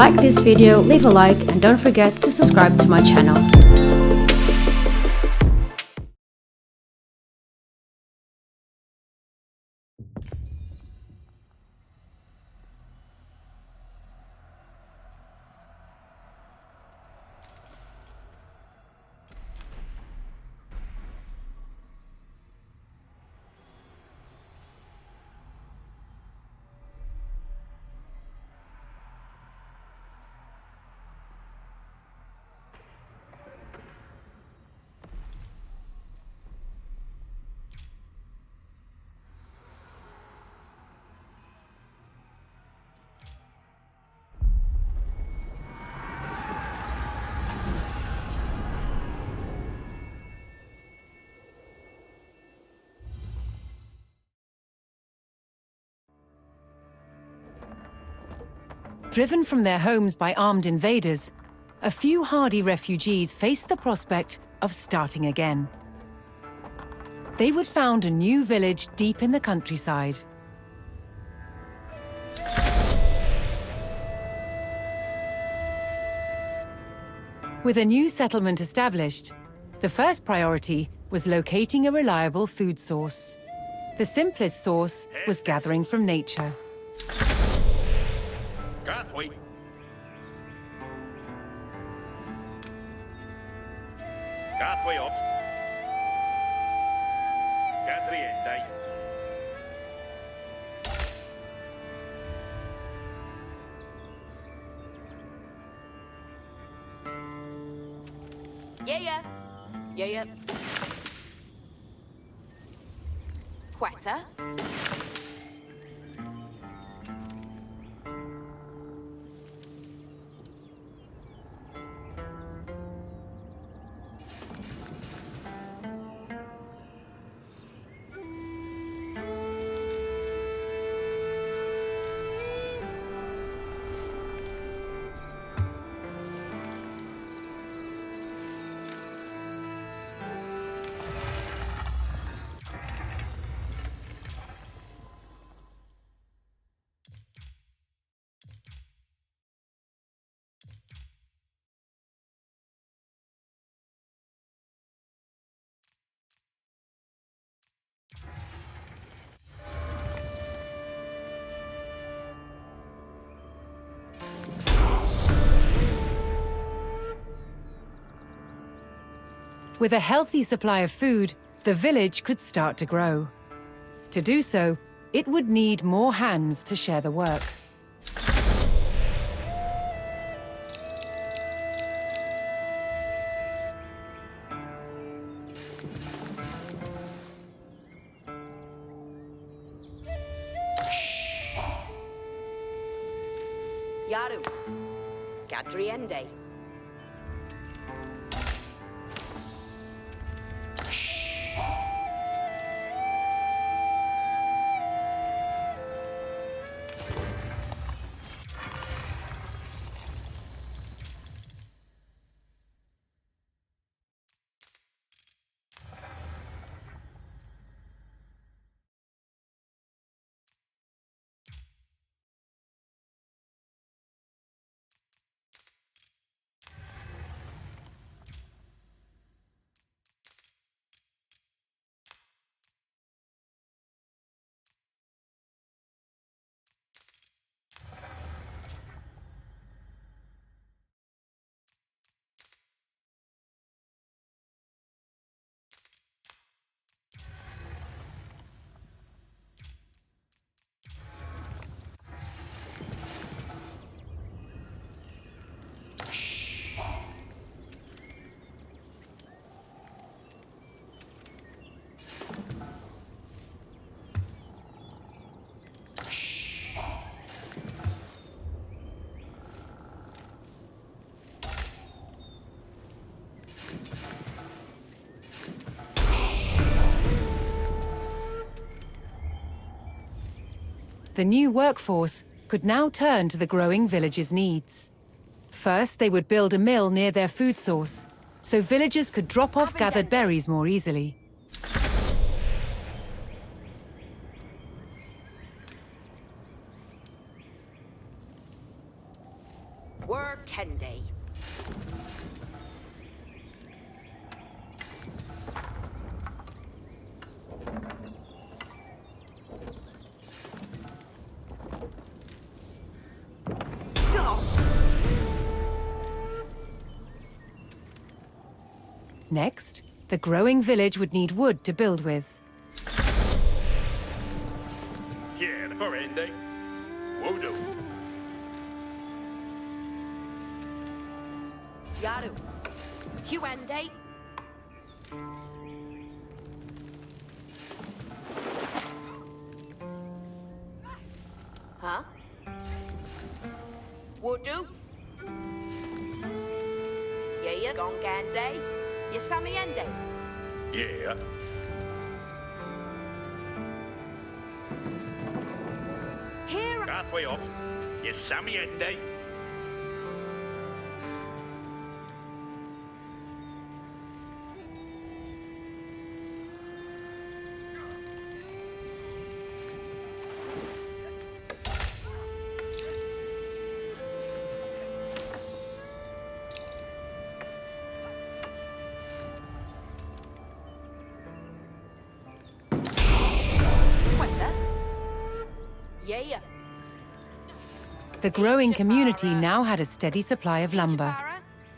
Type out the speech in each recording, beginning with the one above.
like this video, leave a like and don't forget to subscribe to my channel. Driven from their homes by armed invaders, a few hardy refugees faced the prospect of starting again. They would found a new village deep in the countryside. With a new settlement established, the first priority was locating a reliable food source. The simplest source was gathering from nature. Gathway. Gathway off. Gathriendai. Yeah. Quetta. With a healthy supply of food, the village could start to grow. To do so, it would need more hands to share the work. Yaru. Gadriende. The new workforce could now turn to the growing village's needs. First, they would build a mill near their food source, so villagers could drop off gathered berries more easily. Kende. Next, the growing village would need wood to build with. Here for Indy. Woodoo. Yaru. Huende. Huh? Woodoo. Yeah, Gongande. Yasamiende. Yeah. Here. Pathway off. Yesami Indy. Quetta. Yeah. The growing community now had a steady supply of lumber.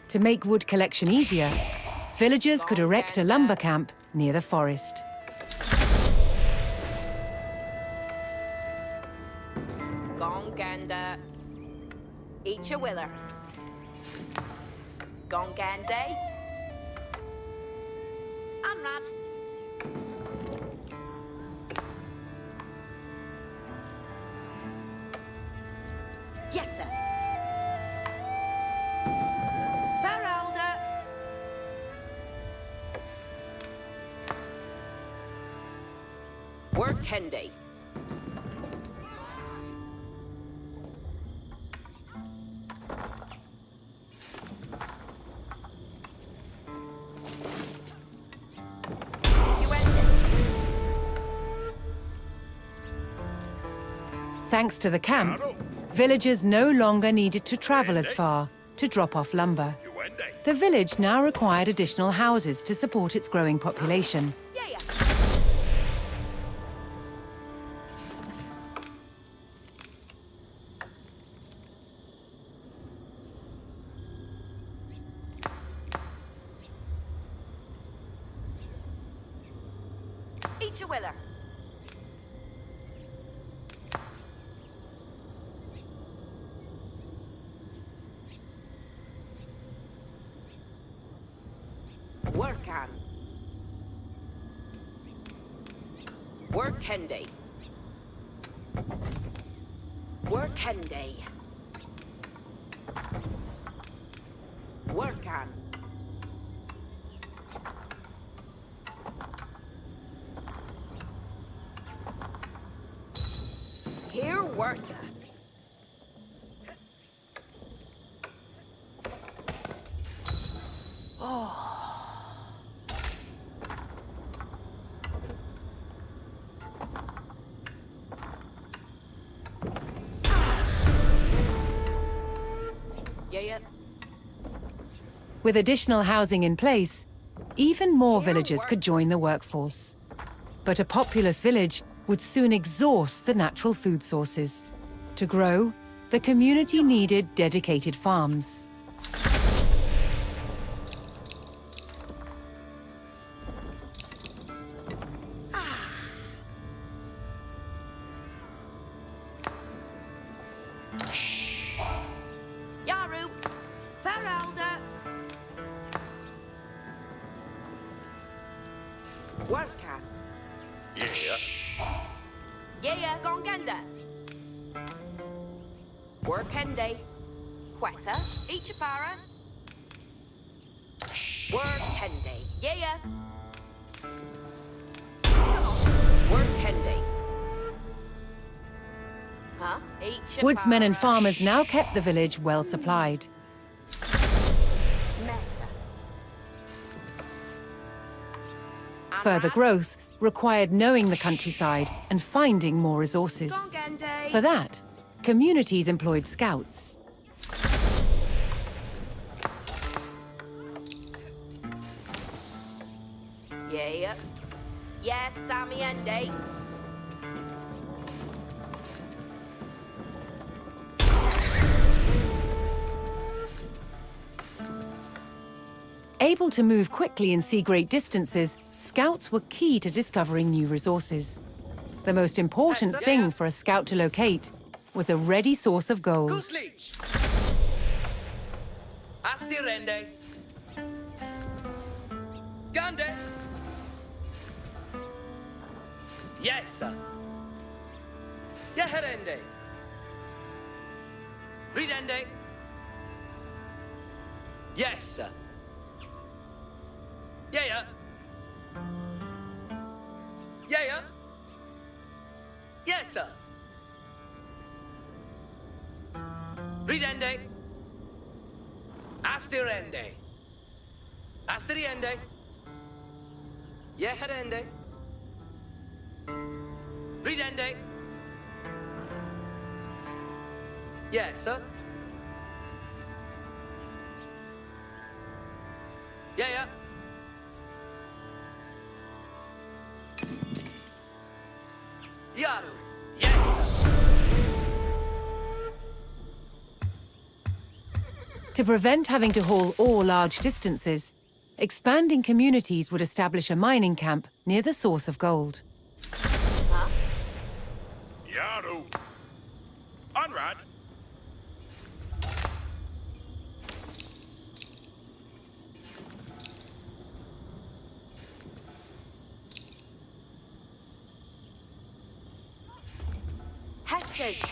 To make wood collection easier, villagers could erect a lumber camp near the forest. Gonganda. Echa Willer. Gongande. Anrad. Yes, sir. Faralda. Work Kendi. Thanks to the camp, villagers no longer needed to travel as far to drop off lumber. Huende. The village now required additional houses to support its growing population. Yeah. Echa Willer. Work on. Work Kendi. Work Kendi. Work on. Here worked. Yeah. With additional housing in place, even more villagers could join the workforce. But a populous village would soon exhaust the natural food sources. To grow, the community needed dedicated farms. Yaru. Faralda. Work on. Yeah. Yeah, Gonganda. Work Kendi. Quetta. Ichapara. Work Kendi. Yeah. Work Kendi. Huh? Ichapara. Woodsmen and farmers now kept the village well supplied. Meta. Further growth required knowing the countryside and finding more resources. Gongande. For that, communities employed scouts. Yeah. Yes, Sammy Ende. Able to move quickly and see great distances, scouts were key to discovering new resources. The most important thing for a scout to locate was a ready source of gold. Goosleach! Asti rende. Gande. Yes, sir. Yeherende. Ridende. Yes, sir. Yeah. Yeah. Yes, sir. Ridende. Astirende. Astiriende. Yeherende. Ridende. Yes, sir. Yeah. Yaru. Yes, sir. To prevent having to haul ore large distances, expanding communities would establish a mining camp near the source of gold. Yaru. Onrad. Hestes.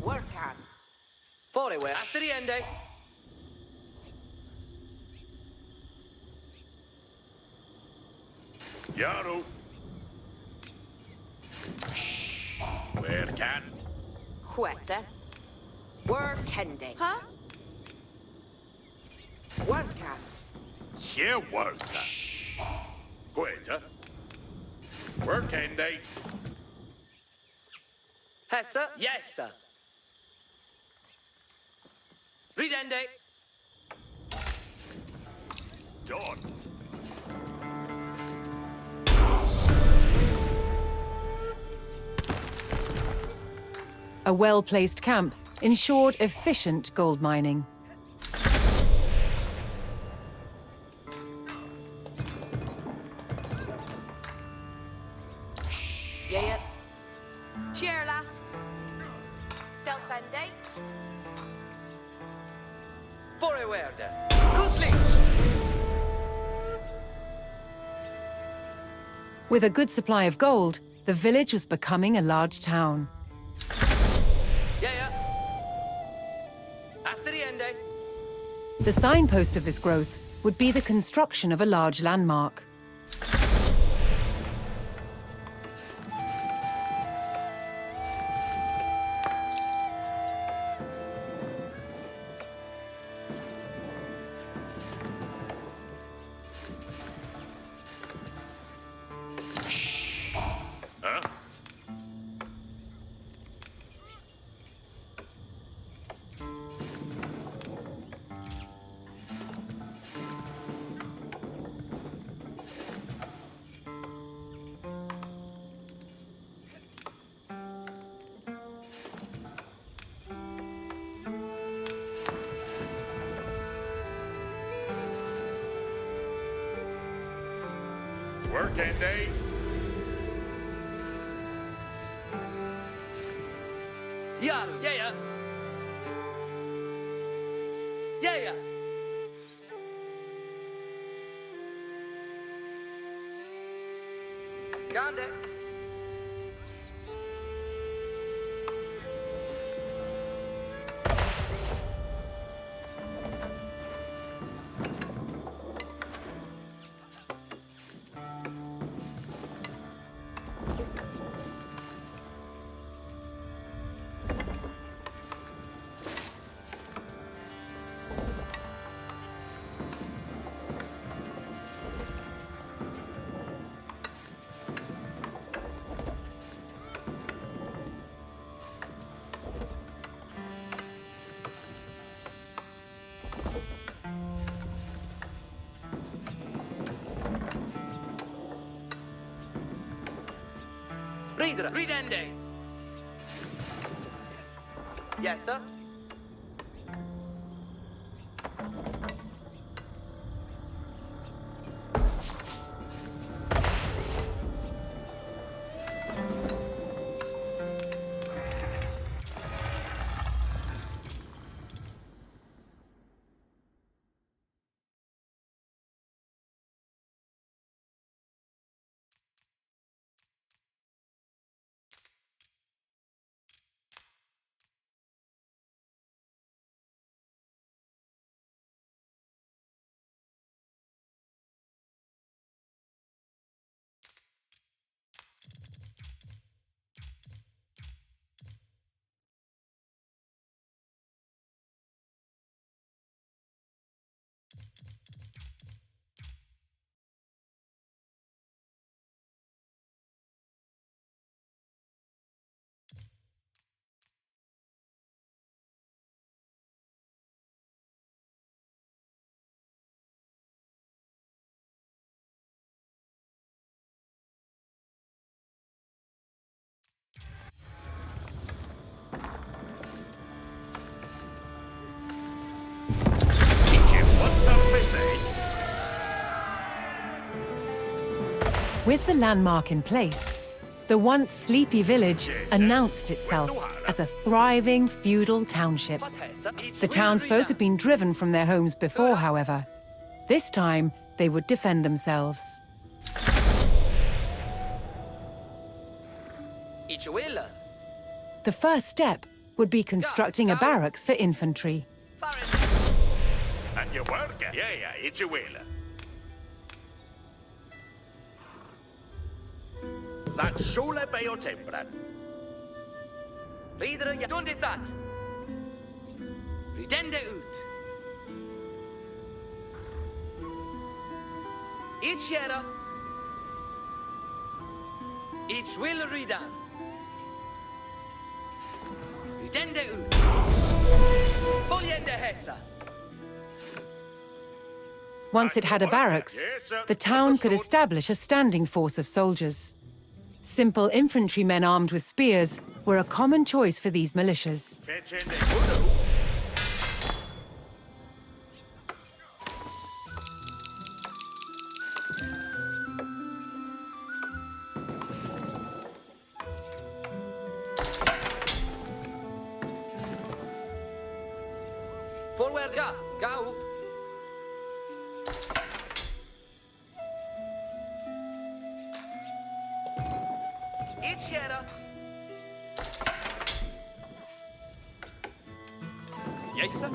Work on. Forward. Astiriende. Yaru. Where can? Quetta. Work Hende. Huh? Work on. Here worka. Queta. Work Ende. Hessa. Yes, sir. Ridende. Done. A well-placed camp ensured efficient gold mining. Yeah. Cheer, lass. Self-Ende. Forward. Goosleach. With a good supply of gold, the village was becoming a large town. Yeah. Astiriende. The signpost of this growth would be the construction of a large landmark. Huh? Work Ende. Yaru. Yeah. Yeah. Gande. Videre. Ridende. Yes, sir. With the landmark in place, the once sleepy village announced itself as a thriving feudal township. The townsfolk had been driven from their homes before, however. This time, they would defend themselves. Ichuela. The first step would be constructing a barracks for infantry. And you work? Yeah, it's a wheeler. That's sole by your temper. Videre. Ja, doen dit dat. Ridende ut. Each yera. Each will ridan. Ridende ut. Voljende hessa. Once it had a barracks, the town could establish a standing force of soldiers. Simple infantrymen armed with spears were a common choice for these militias. Forward, ja, ga op. Each yera. Yes, sir.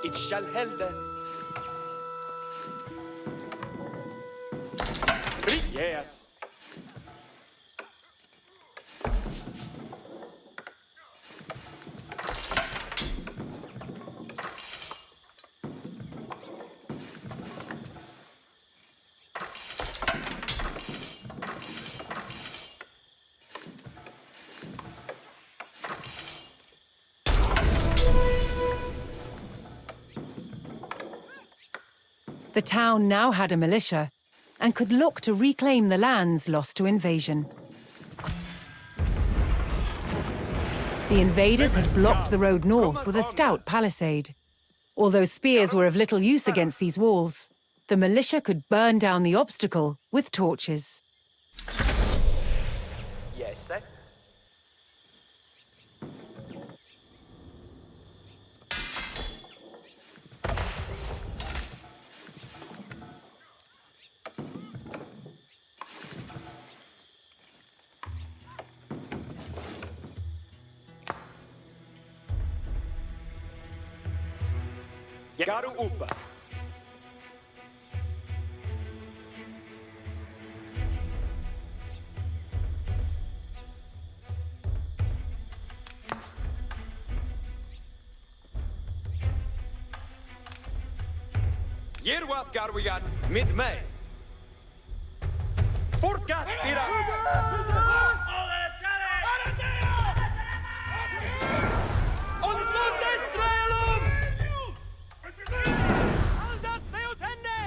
It shall helde. Yes. The town now had a militia and could look to reclaim the lands lost to invasion. The invaders had blocked the road north with a stout palisade. Although spears were of little use against these walls, the militia could burn down the obstacle with torches. Yes, sir. Garu upa. Girwath Garwigan. Mid May. Fortgat Piras. On Fundestrelum! Aldas Theotende!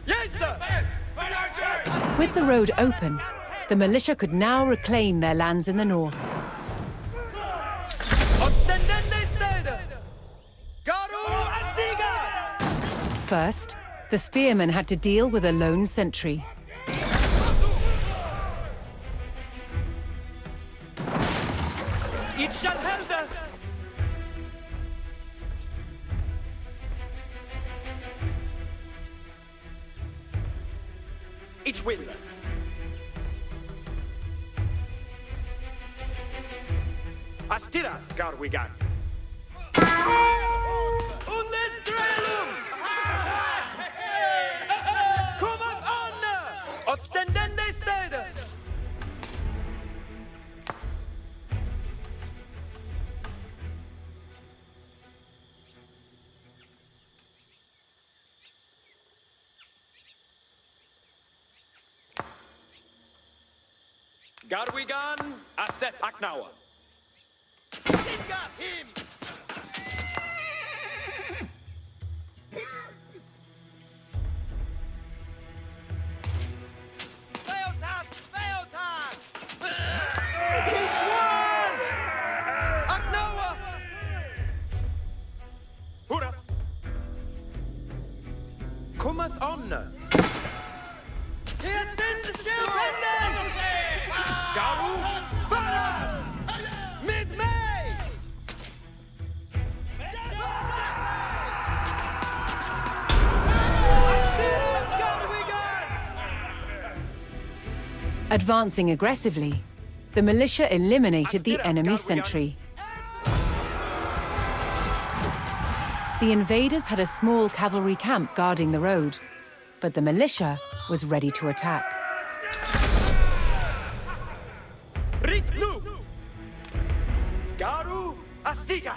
Yes, sir! With the road open, the militia could now reclaim their lands in the north. Ostendende Stede! Garu Astiga! First, the spearmen had to deal with a lone sentry. It shall helde! It will. Astirath Garwigan. Undestrelum! Kommat an! Ostendende Stede! Garwigan, Asset Aknawa. Inga him! Feotan! Feotan! Each one! Aknawa! Hurra! Cometh on! Here sends Shilpenden! Garu! Vara! Mid-May! Advancing aggressively, the militia eliminated the enemy sentry. The invaders had a small cavalry camp guarding the road, but the militia was ready to attack. Riknu! Garu Astiga!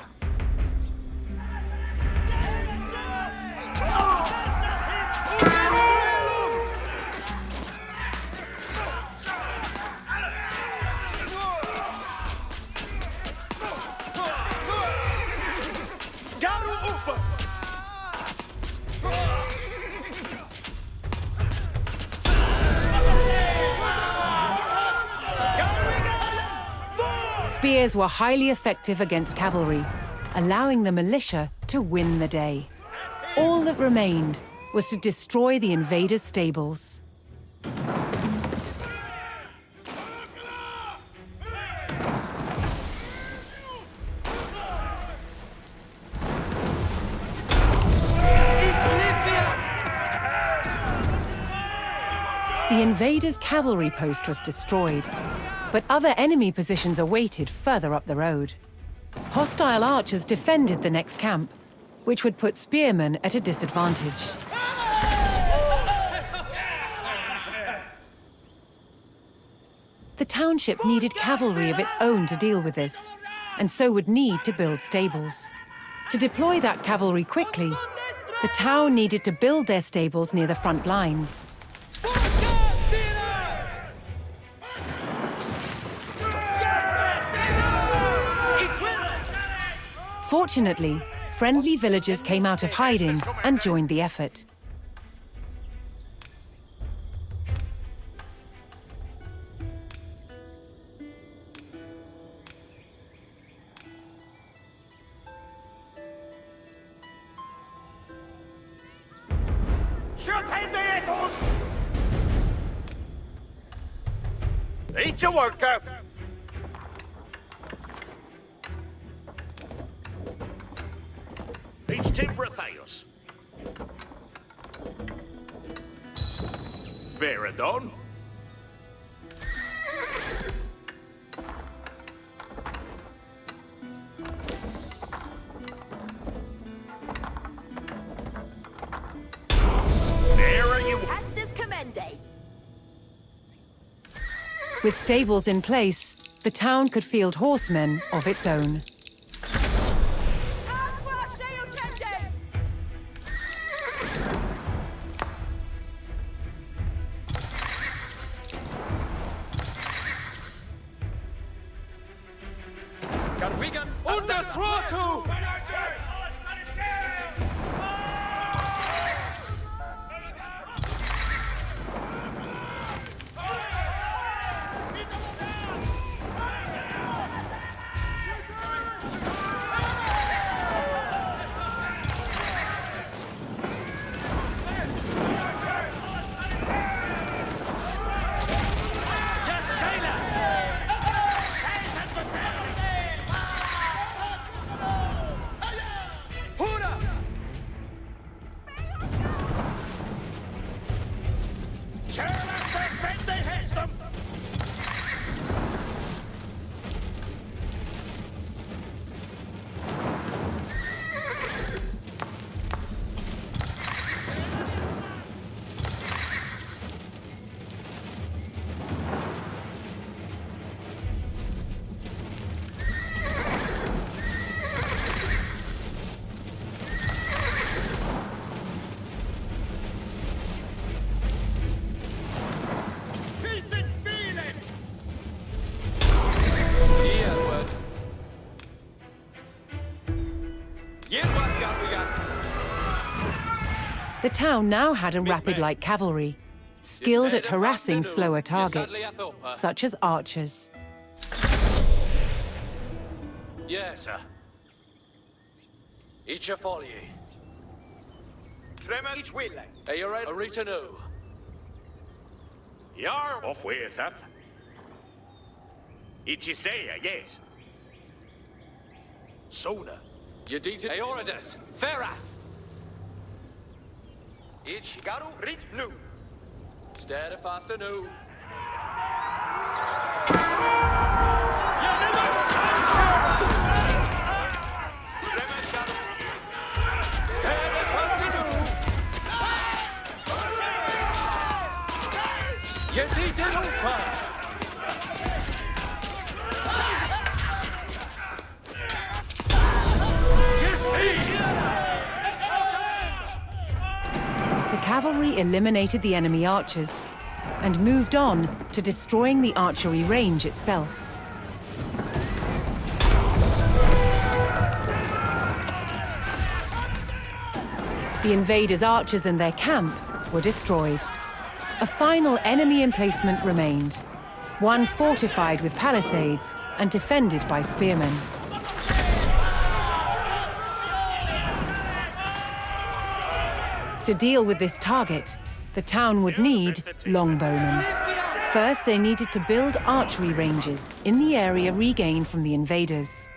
Garu Upa! Spears were highly effective against cavalry, allowing the militia to win the day. All that remained was to destroy the invaders' stables. The invaders' cavalry post was destroyed, but other enemy positions awaited further up the road. Hostile archers defended the next camp, which would put spearmen at a disadvantage. The township needed cavalry of its own to deal with this, and so would need to build stables. To deploy that cavalry quickly, the town needed to build their stables near the front lines. Fortunately, friendly villagers came out of hiding and joined the effort. Eat your worker! Each Timbratheus. Veradon. There With stables in place, the town could field horsemen of its own. Garwigan under Troaku! Hurra! Järward. Järward, Garwigan. The town now had a rapid light cavalry, skilled at harassing slower targets, such as archers. Yes, sir. Each a folly. Tremel each wille. Are you ready? Arita no. You're off with that. Ichiseya, yes. Sona. Yedita. Eoridas. Ferath. Each Garu Rit Nu. Steady faster no. Yedita Lupa. The cavalry eliminated the enemy archers and moved on to destroying the archery range itself. The invaders' archers and their camp were destroyed. A final enemy emplacement remained, one fortified with palisades and defended by spearmen. To deal with this target, the town would need longbowmen. First, they needed to build archery ranges in the area regained from the invaders.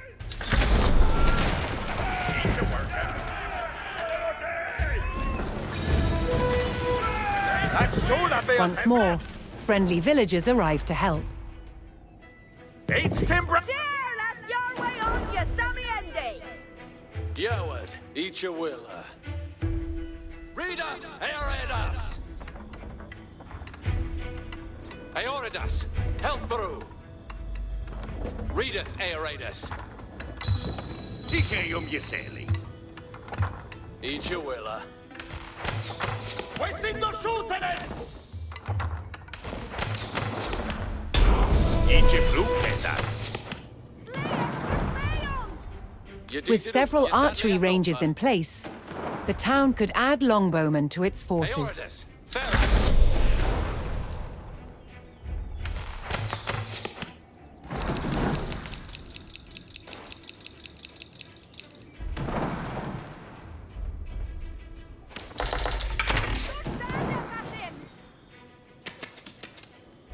Once more, friendly villagers arrived to help. H-Timbra! Cheer, that's your way on, you Sammy Endy! Järward. Each a willa. Rita. Eoridas. Eoridas. Healthbrew. Readeth Eoridas. Dikeum Yiseli. Each a willa. Quesito Schutenen! Each a blue that. With several archery ranges in place, the town could add longbowmen to its forces. Eoridas. Ferath.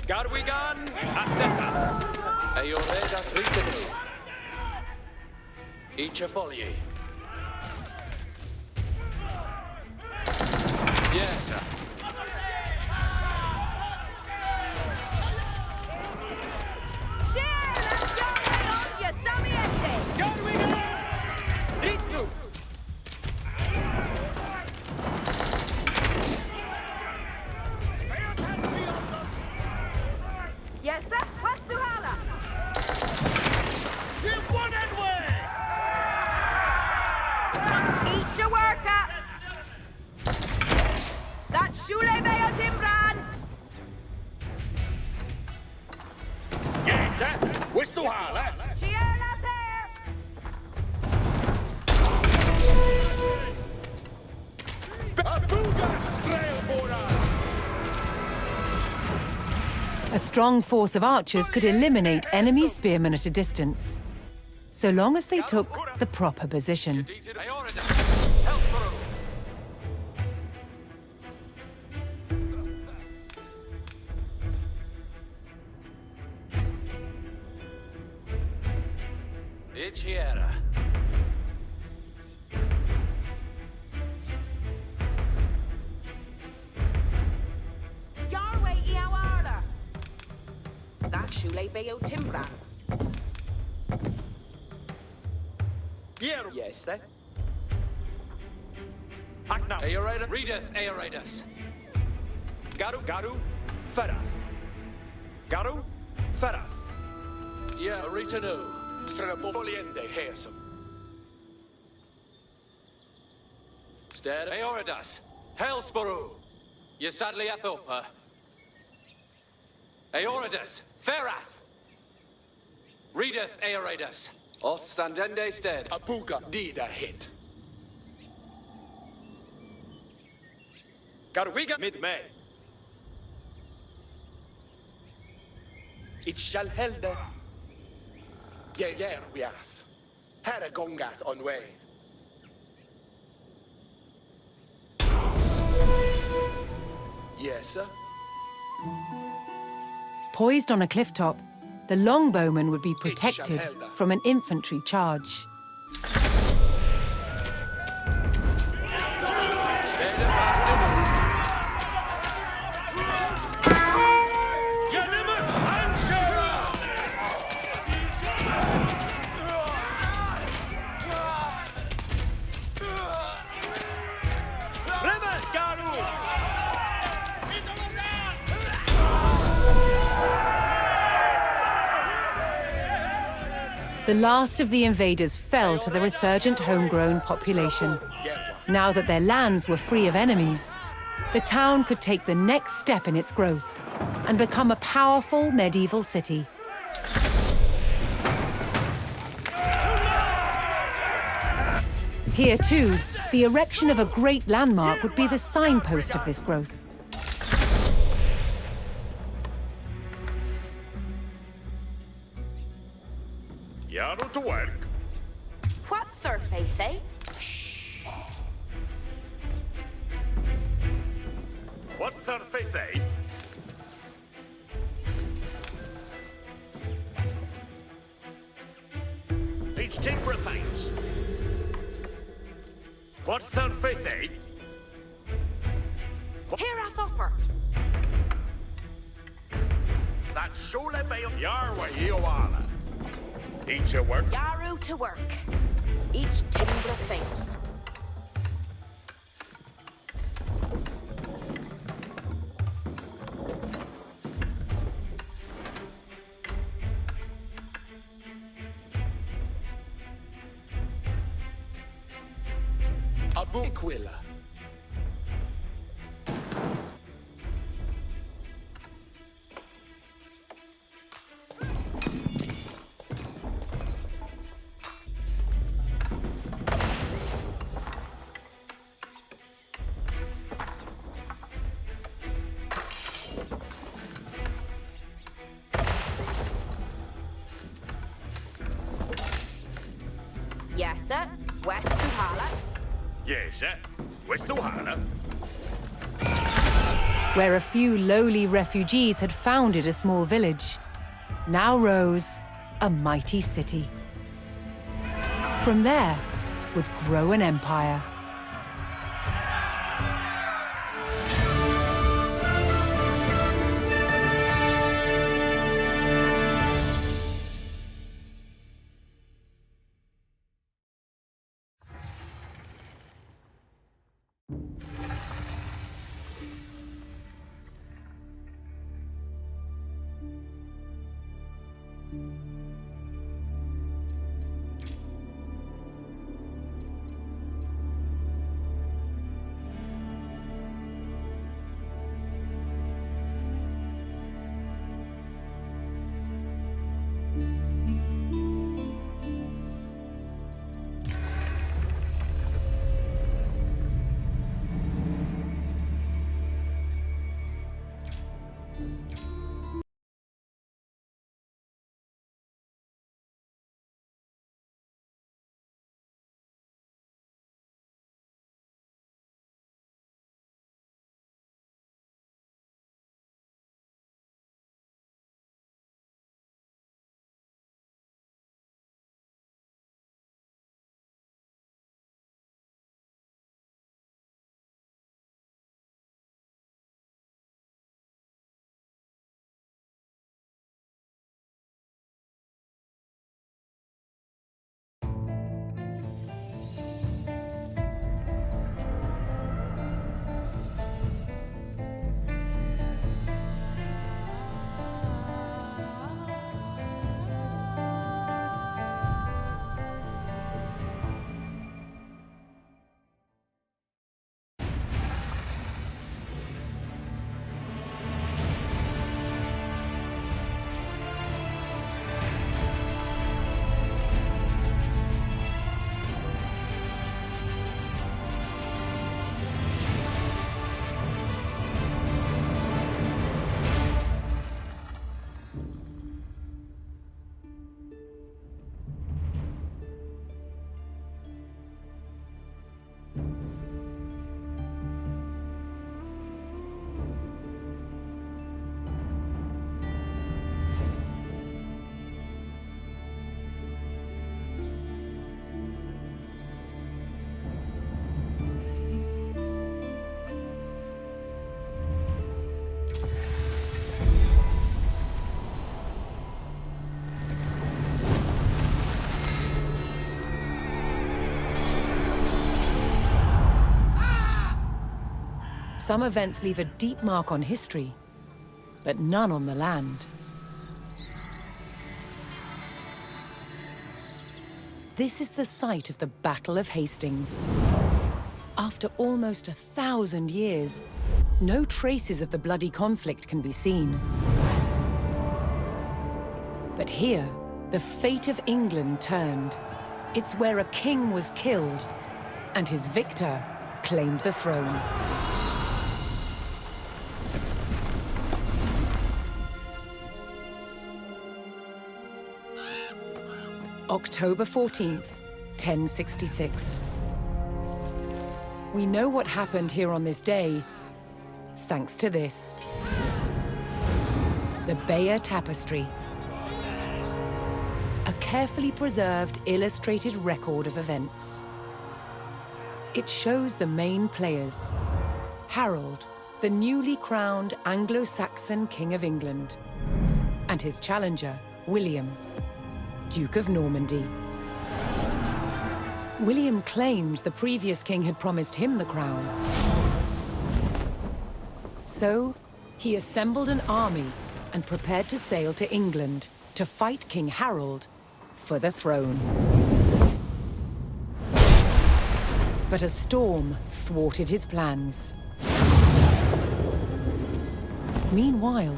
Garwigan Aseta. Eoridas Ritanu. Each a folly. Yes, sir. Cheer, that's your way on, you Sammy Endy! Garwigan Rit Nu. Yes, sir? Stuhala. Chiela's here! Abuga Strelbora. A strong force of archers could eliminate enemy spearmen at a distance, so long as they took the proper position. Aeoridas. Hellsborough. Ichiera. Your way, Iawala! That Shule Bayo Timbran. Yeru. Yes, eh? Agna. Aeoridas. Readeth Aeoridas. Garu. Ferath. Garu. Ferath. Yeah, Ritanu. Stranapoliende Hersum. Stead Aeoridas. Hellsborough. Yesadli Athopa. Aeoridas. Ferath. Readeth Aeoridas. Oth standende stead. Abuga Dida hit. Garwiga mid-May. It shall helde. Jäger viath. Herre gongat on way. Yes, sir. Poised on a cliff top, the longbowman would be protected from an infantry charge. Stead Bastinu. Yanima Anshara. River, Garu. The last of the invaders fell to the resurgent homegrown population. Now that their lands were free of enemies, the town could take the next step in its growth and become a powerful medieval city. Here, too, the erection of a great landmark would be the signpost of this growth. Yaru to work. What's her face, eh? What's her face, eh? Each timber things. What's her face, eh? Here I upper. That Shule Bay of Yarwa Iowala. Eat your work. Yaru to work. Each timber things. Abu Aquila. Yes, sir. West Tuhala. Yes, sir. West Ohana. Where a few lowly refugees had founded a small village, now rose a mighty city. From there would grow an empire. Some events leave a deep mark on history, but none on the land. This is the site of the Battle of Hastings. After almost 1,000 years, no traces of the bloody conflict can be seen. But here, the fate of England turned. It's where a king was killed, and his victor claimed the throne. October 14th, 1066. We know what happened here on this day, thanks to this. The Bayeux Tapestry. A carefully preserved, illustrated record of events. It shows the main players. Harold, the newly crowned Anglo-Saxon King of England, and his challenger, William, Duke of Normandy. William claimed the previous king had promised him the crown. So, he assembled an army and prepared to sail to England to fight King Harold for the throne. But a storm thwarted his plans. Meanwhile,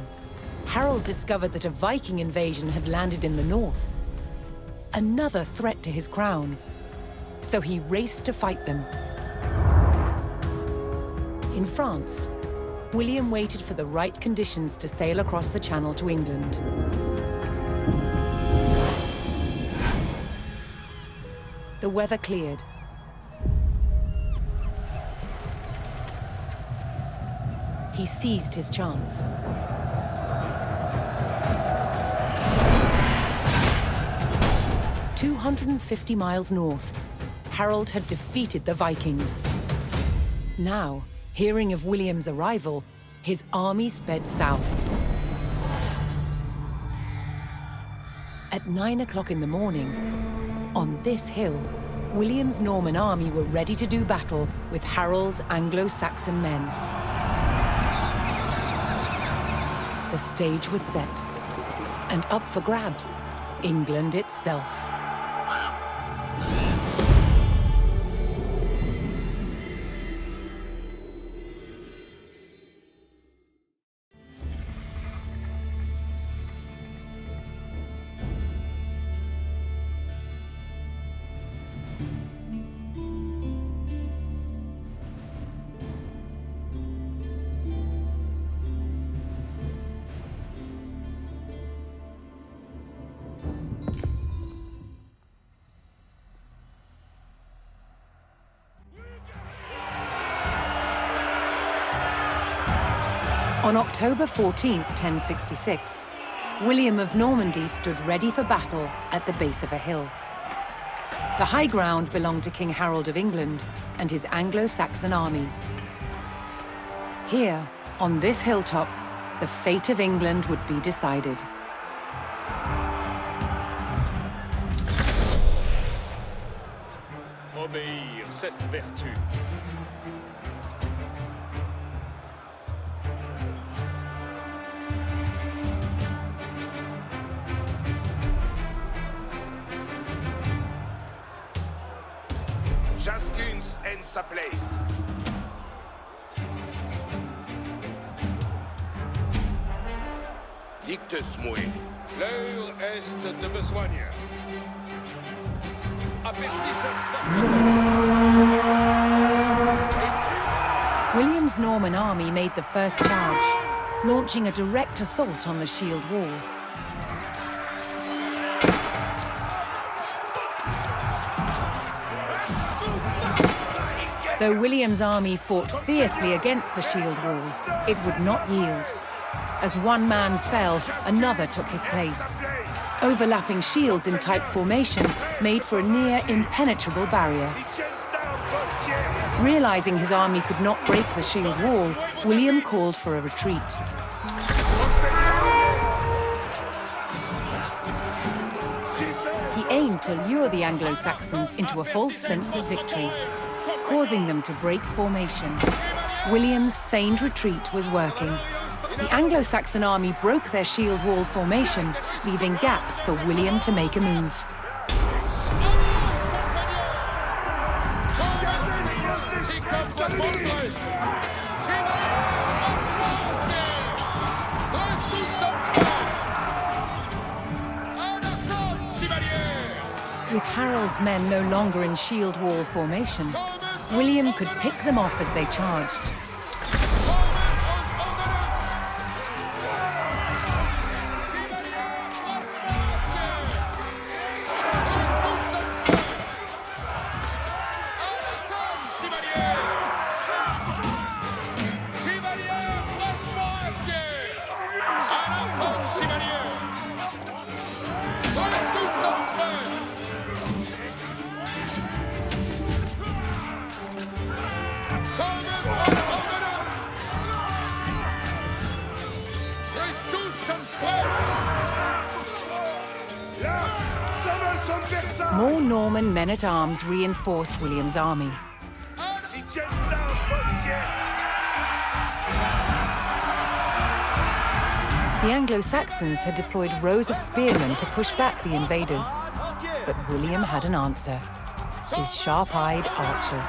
Harold discovered that a Viking invasion had landed in the north. Another threat to his crown. So he raced to fight them. In France, William waited for the right conditions to sail across the Channel to England. The weather cleared. He seized his chance. 250 miles north, Harold had defeated the Vikings. Now, hearing of William's arrival, his army sped south. At 9 o'clock in the morning, on this hill, William's Norman army were ready to do battle with Harold's Anglo-Saxon men. The stage was set, and up for grabs, England itself. On October 14th, 1066, William of Normandy stood ready for battle at the base of a hill. The high ground belonged to King Harold of England and his Anglo-Saxon army. Here, on this hilltop, the fate of England would be decided. Obéir, c'est vertu. Chacun en sa place. Dictus-moi. L'heure est de besoigner. William's Norman army made the first charge, launching a direct assault on the shield wall. Though William's army fought fiercely against the shield wall, it would not yield. As one man fell, another took his place. Overlapping shields in tight formation made for a near impenetrable barrier. Realizing his army could not break the shield wall, William called for a retreat. He aimed to lure the Anglo-Saxons into a false sense of victory, causing them to break formation. William's feigned retreat was working. The Anglo-Saxon army broke their shield wall formation, leaving gaps for William to make a move. With Harold's men no longer in shield wall formation, William could pick them off as they charged. More Norman men-at-arms reinforced William's army. The Anglo-Saxons had deployed rows of spearmen to push back the invaders. But William had an answer: his sharp-eyed archers.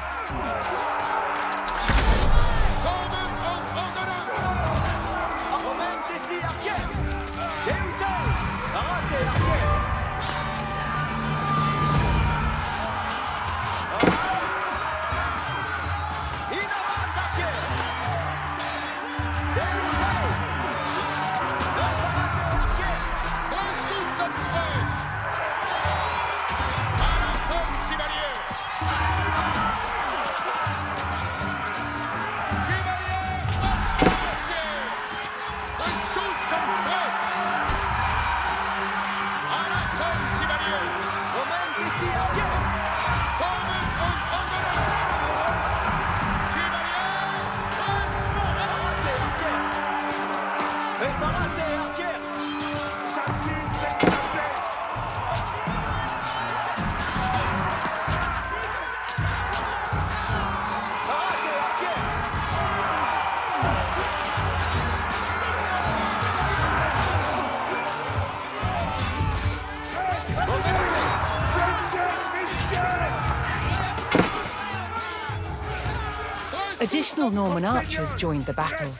Additional Norman archers joined the battle.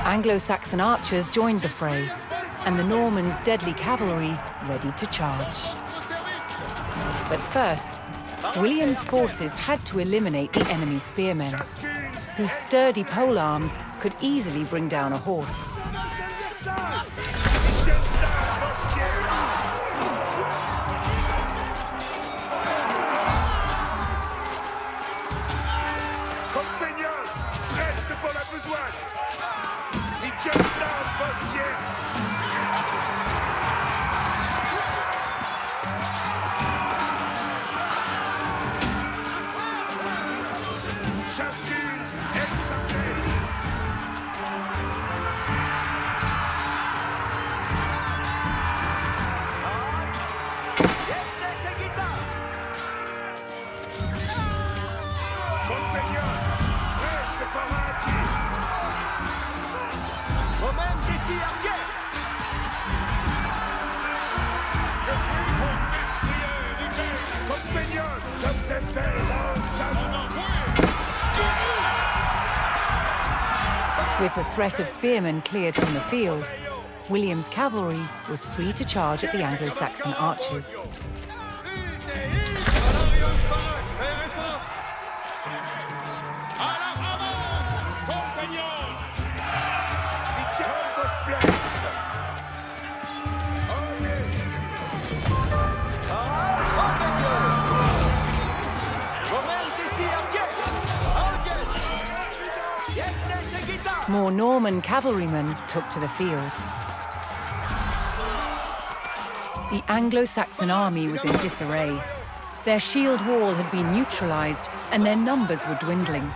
Anglo-Saxon archers joined the fray, and the Normans' deadly cavalry ready to charge. But first, William's forces had to eliminate the enemy spearmen, whose sturdy polearms could easily bring down a horse. With the threat of spearmen cleared from the field, William's cavalry was free to charge at the Anglo-Saxon archers. More Norman cavalrymen took to the field. The Anglo-Saxon army was in disarray. Their shield wall had been neutralized, and their numbers were dwindling.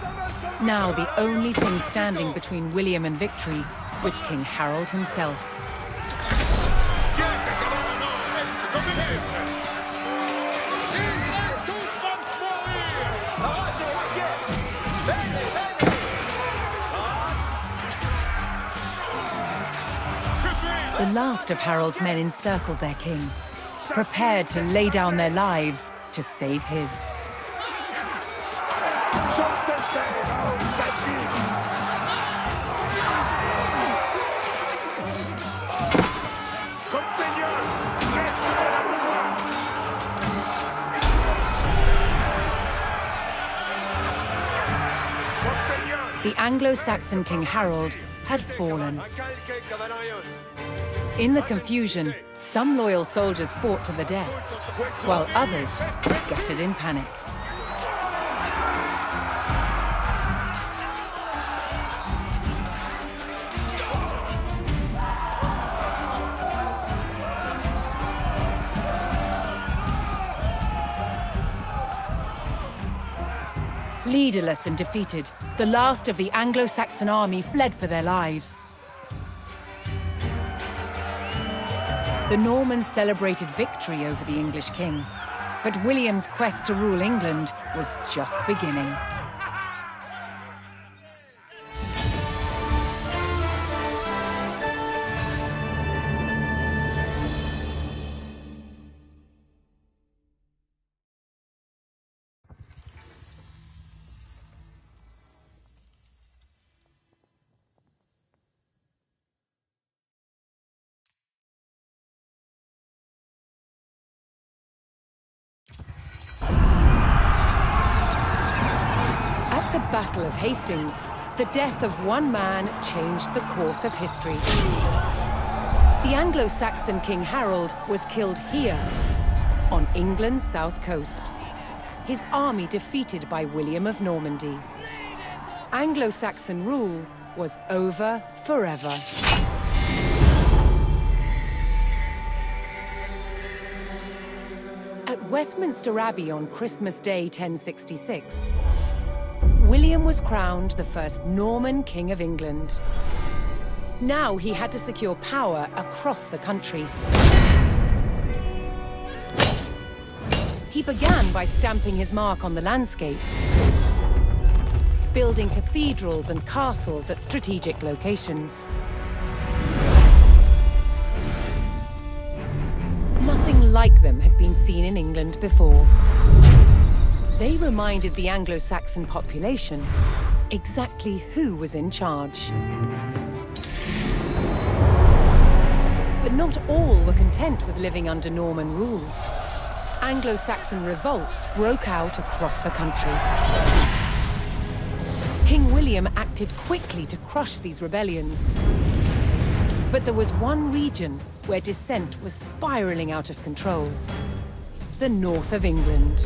Now the only thing standing between William and victory was King Harold himself. The last of Harold's men encircled their king, prepared to lay down their lives to save his. The Anglo-Saxon King Harold had fallen. In the confusion, some loyal soldiers fought to the death, while others scattered in panic. Leaderless and defeated, the last of the Anglo-Saxon army fled for their lives. The Normans celebrated victory over the English king, but William's quest to rule England was just beginning. At the Battle of Hastings, the death of one man changed the course of history. The Anglo-Saxon King Harold was killed here, on England's south coast. His army defeated by William of Normandy. Anglo-Saxon rule was over forever. At Westminster Abbey on Christmas Day 1066, William was crowned the first Norman King of England. Now he had to secure power across the country. He began by stamping his mark on the landscape, building cathedrals and castles at strategic locations. Nothing like them had been seen in England before. They reminded the Anglo-Saxon population exactly who was in charge. But not all were content with living under Norman rule. Anglo-Saxon revolts broke out across the country. King William acted quickly to crush these rebellions. But there was one region where dissent was spiraling out of control: the north of England.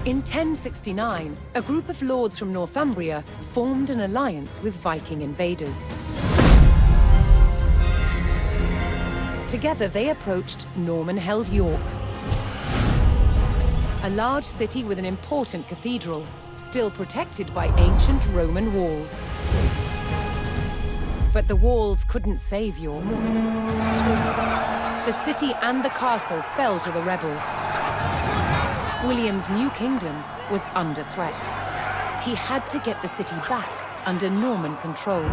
In 1069, a group of lords from Northumbria formed an alliance with Viking invaders. Together they approached Norman-held York, a large city with an important cathedral, still protected by ancient Roman walls. But the walls couldn't save York. The city and the castle fell to the rebels. William's new kingdom was under threat. He had to get the city back under Norman control.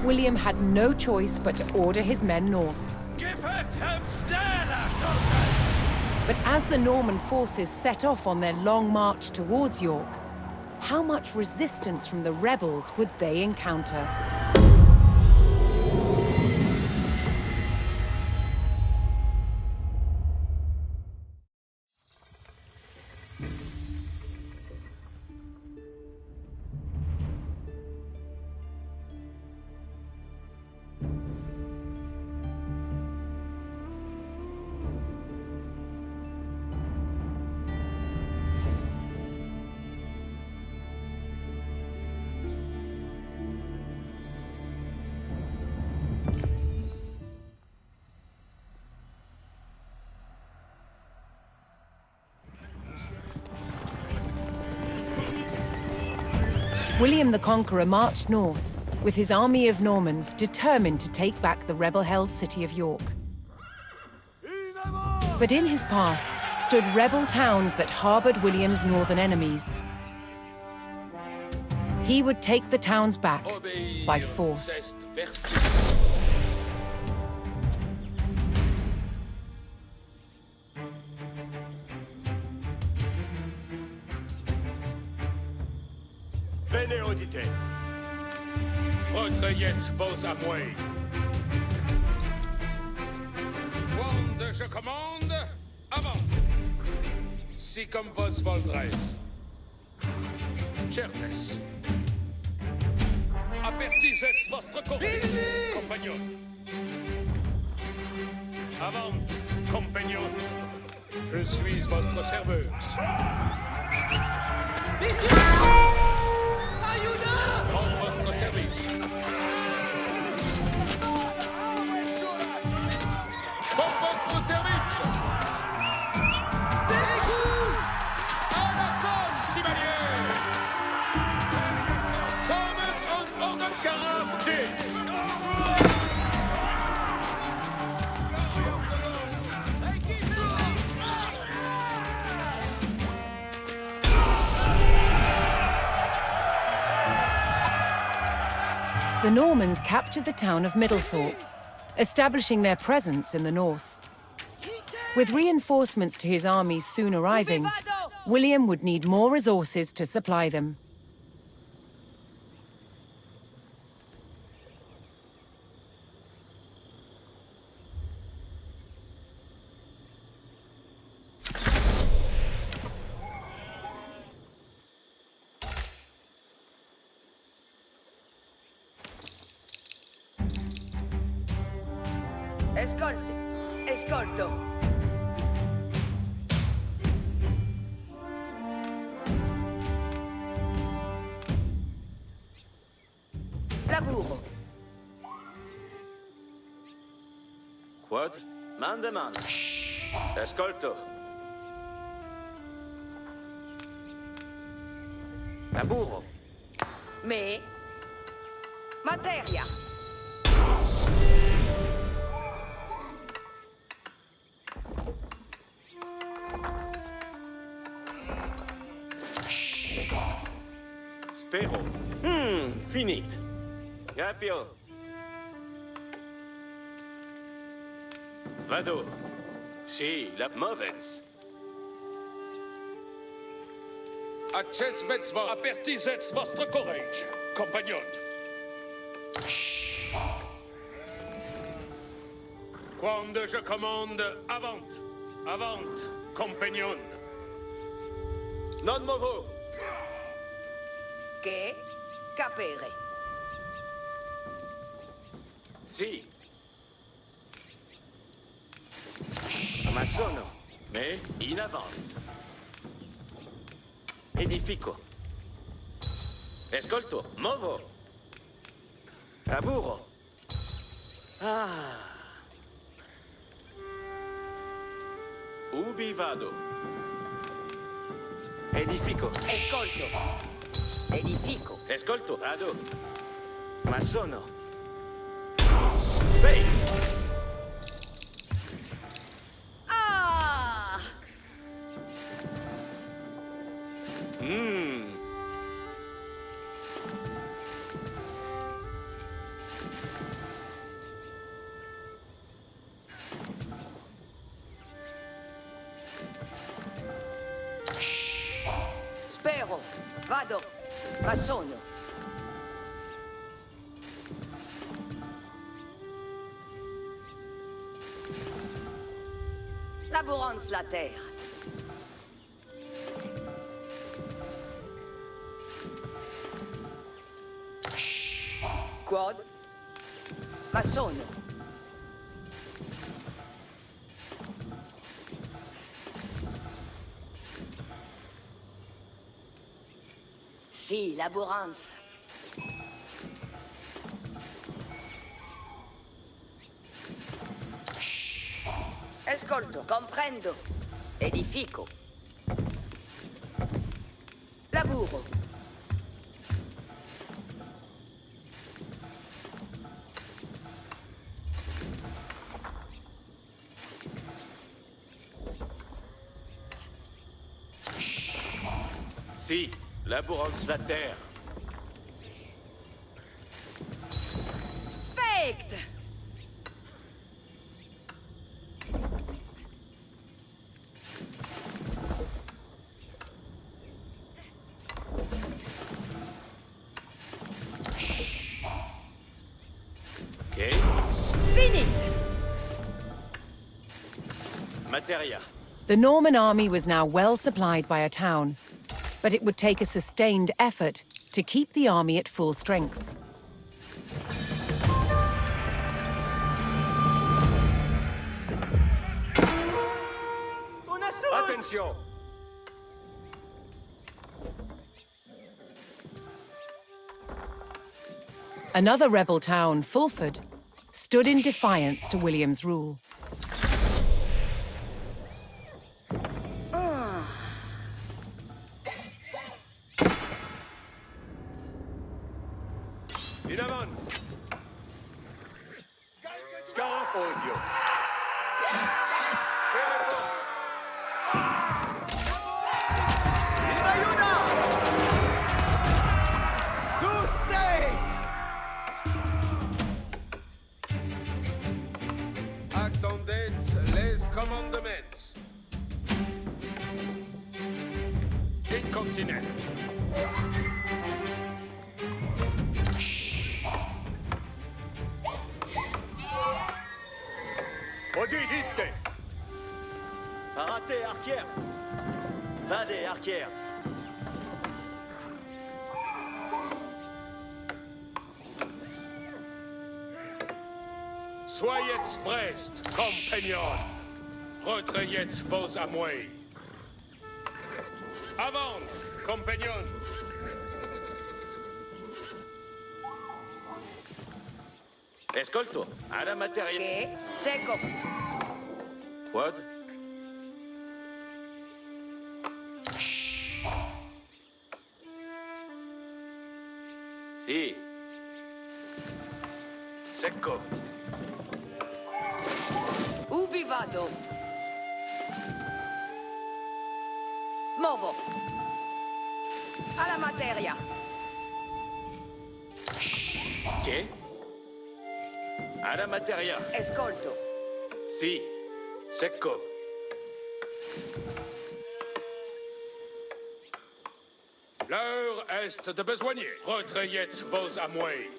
William had no choice but to order his men north. But as the Norman forces set off on their long march towards York, how much resistance from the rebels would they encounter? William the Conqueror marched north, with his army of Normans determined to take back the rebel-held city of York. But in his path stood rebel towns that harbored William's northern enemies. He would take the towns back by force. Bene audite. Retrayez vos amouilles. Quand je commande, avant. Si comme vos voldrez. Certes. Apertisez votre courage, compagnon. Avant, compagnon. Je suis votre serveuse. Dans votre service. Pour votre service. À l'assaut, chevalier. Sommes en ordre de garantie. The Normans captured the town of Middlethorpe, establishing their presence in the north. With reinforcements to his army soon arriving, William would need more resources to supply them. Escolte. Escolto. Laburo. Quod? Mande mans. Escolto. Laburo. Me. Materia. Spero. Finit. Rapio. Vado. Si, la movens. Accesmets vos, apertisez votre courage, compagnon. Quand je commande, avant. Avant, compagnon. Non movo. Che. Capere. Si. Ma sono. Me in avant. Edifico. Escolto. Movo. Laburo. Ah. Ubi vado. Edifico. Escolto. Edifico. Escolto. Vado. Ma sono. Vei. Ah! Spero. Vado. Ma sono. Laborance la terre. Quod. Ma sono. Si, laborance. Escolto, comprendo. Edifico. Laburo. Si, labourons la terre. Faked! Ok. Finit! Materia. The Norman army was now well supplied by a town, but it would take a sustained effort to keep the army at full strength. Attention! Another rebel town, Fulford, stood in defiance to William's rule. In avant! Scarafoglio! Attendez les commandements. Incontinent. Odidite! Parate archers! Vade archers! Soyez prest, compagnons. Retrayez vos amouilles. Avant, compagnons. Escolto, alla materia. Che? Secco. What? Si. Secco. Ubi vado? Movo. Alla materia. Che? Alla materia. Ascolto. Si. Secco. L'heure est de besogner. Retrayez vos amouilles.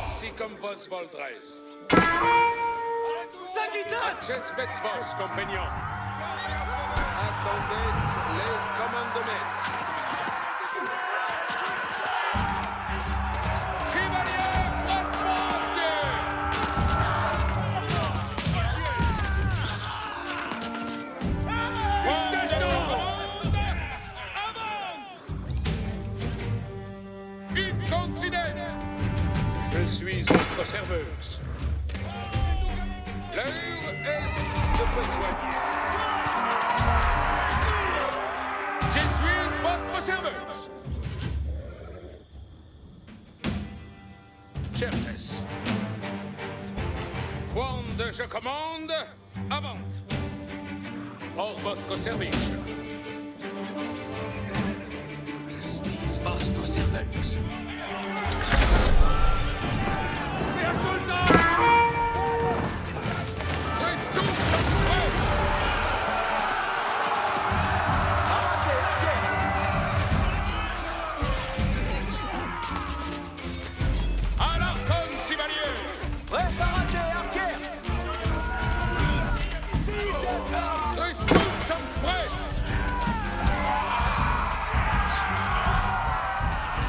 Si comme vos voldrez. Accesbets vos, compagnons. Attendez les commandements. Chevalier Passeportier! Incontinent! Je suis votre serveuse. L'heure est de besoigner. Je suis votre serveuse. Certes. Quand je commande, avant. Pour votre service. Je suis votre serveuse. Les soldats! À l'arsenal, chevalier! Parate archers! Tous sommes prêts!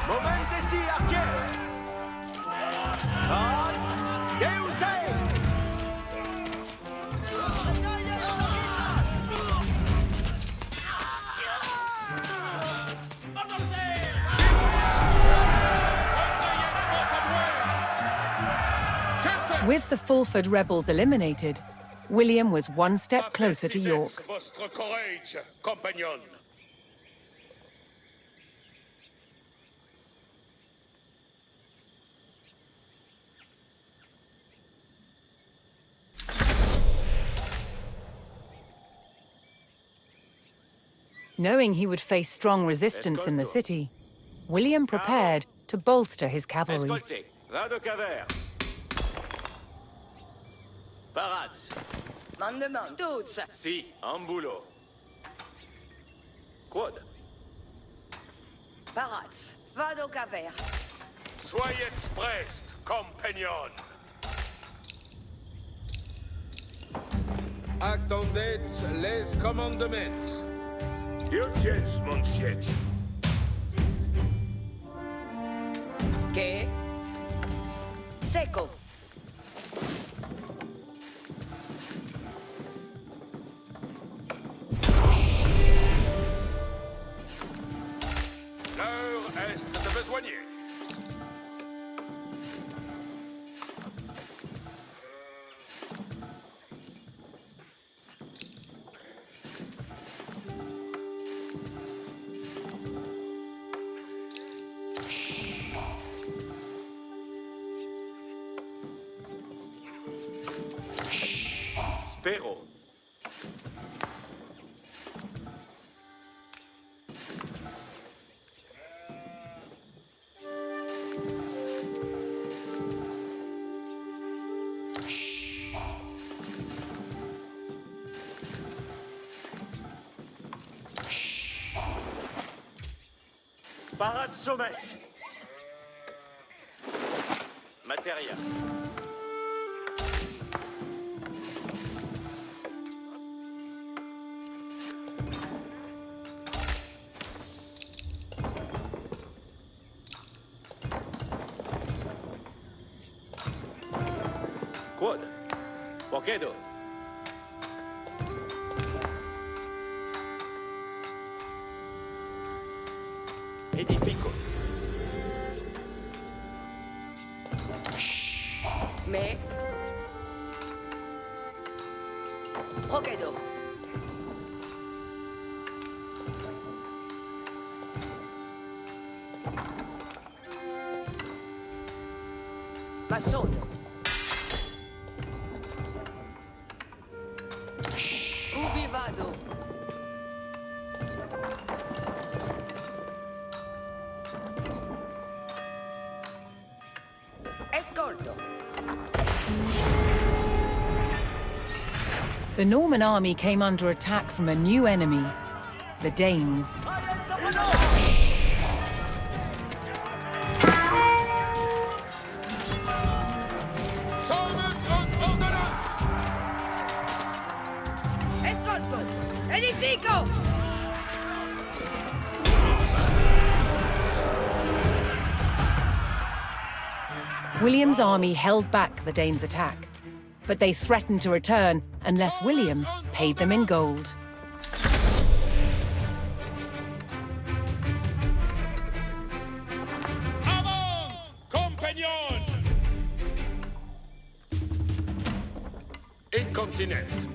Momentesi archers! Parate! Deusei! With the Fulford rebels eliminated, William was one step closer to York. Votre courage, compagnon. Knowing he would face strong resistance in the city, William prepared to bolster his cavalry. Escoltez. Radocaver. Parats. Mandement. Toutes. Si, Ambulo. Quod. Parats. Vado caver. Soyez prest, compagnon. Attendez les commandements. Utiens, mon siège. Que? Seco. L'heure est de besoigner. Spero. Parade Sommes. Materia. Quod. Pochedo. Edifico. Me. Procedo. Massone. Ubi vado? Escolto. The Norman army came under attack from a new enemy, the Danes. Sommes en ordonnance. Escolto. Edifico. William's army held back the Danes' attack, but they threatened to return unless William paid them in gold. Avant, compagnon. Incontinent.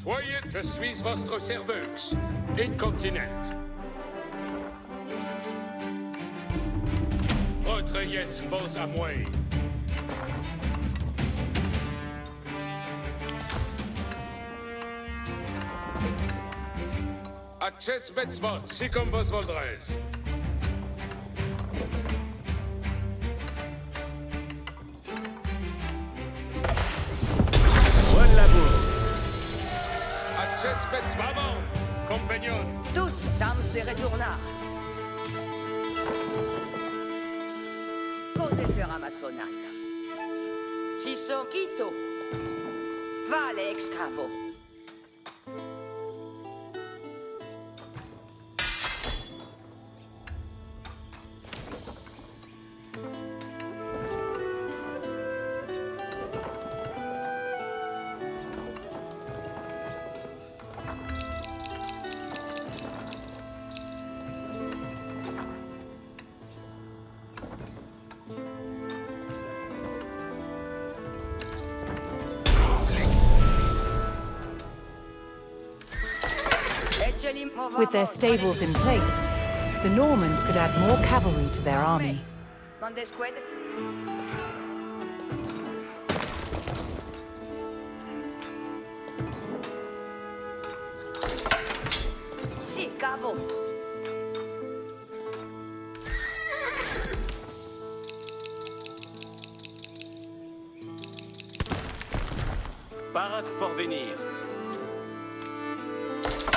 Soyez, je suis votre serveuse. Incontinent. Retrayez vos à moi. Acces vos, si comme vos voldrez. Bon labour. Acces vavant, compagnon. Toutes, dames de retournard. Cose sera massonata. Si so quito. Vale excavo. With their stables in place, the Normans could add more cavalry to their army. Monday squad. Si, cavo. Parat porvenir.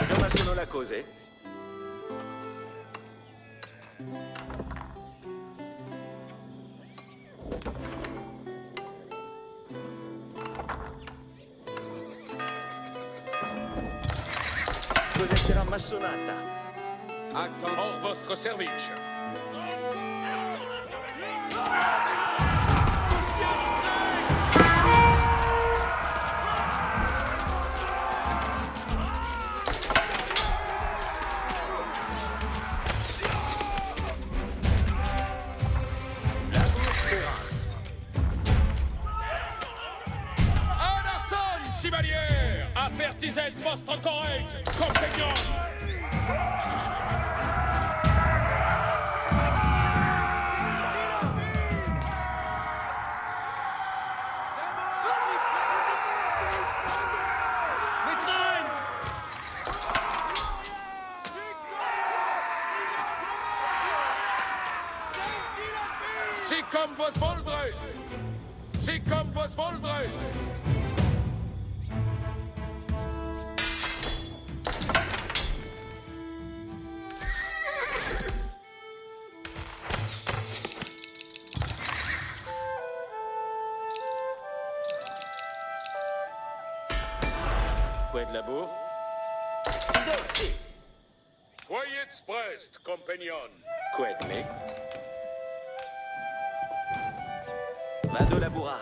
Come sono la cose? Cosa sarà massonata? Attends votre service. Anderson, chevalier! Apertisez vostre courage, compagnon! C'est comme vos voldreus! C'est comme vos voldreus! Quoi de labour? Dossier. Soyez prest, compagnon! Quoi de mais? Va de labourar.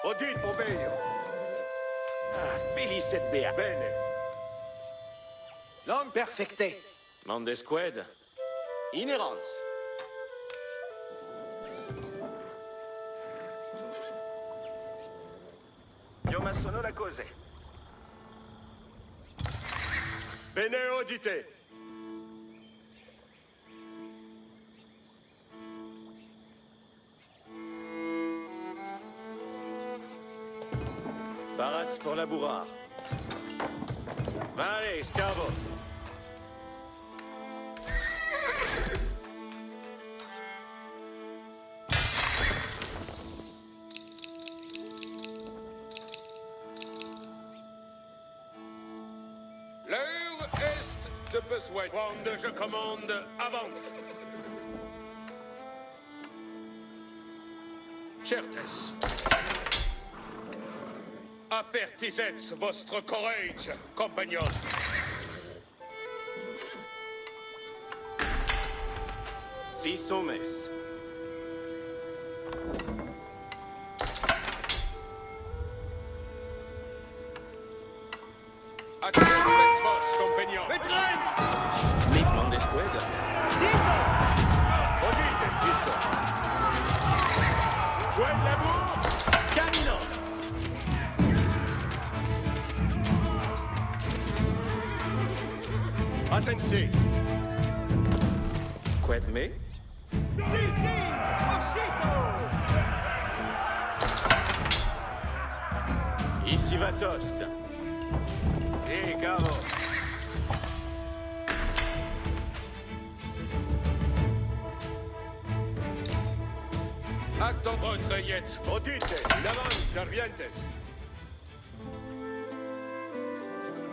Odit, obeio! Ah, felicet bea. Bene! L'homme perfecté. Mande squad. Inhérence. Io ma sono la cose. Bene odite! Barats pour labourar. Allez, scavo. L'heure est de besoin. Quand je commande, avant. Certes. Apertisez vostre courage, compagnon. Si sommes. Access vos, compagnon. Nick mande squad. Odite, zitto. Quel labour? Camino. Attention. Quoi de mais? Ici va toast. Et cavo. Attends votre yet. Odite, in avance, servientes.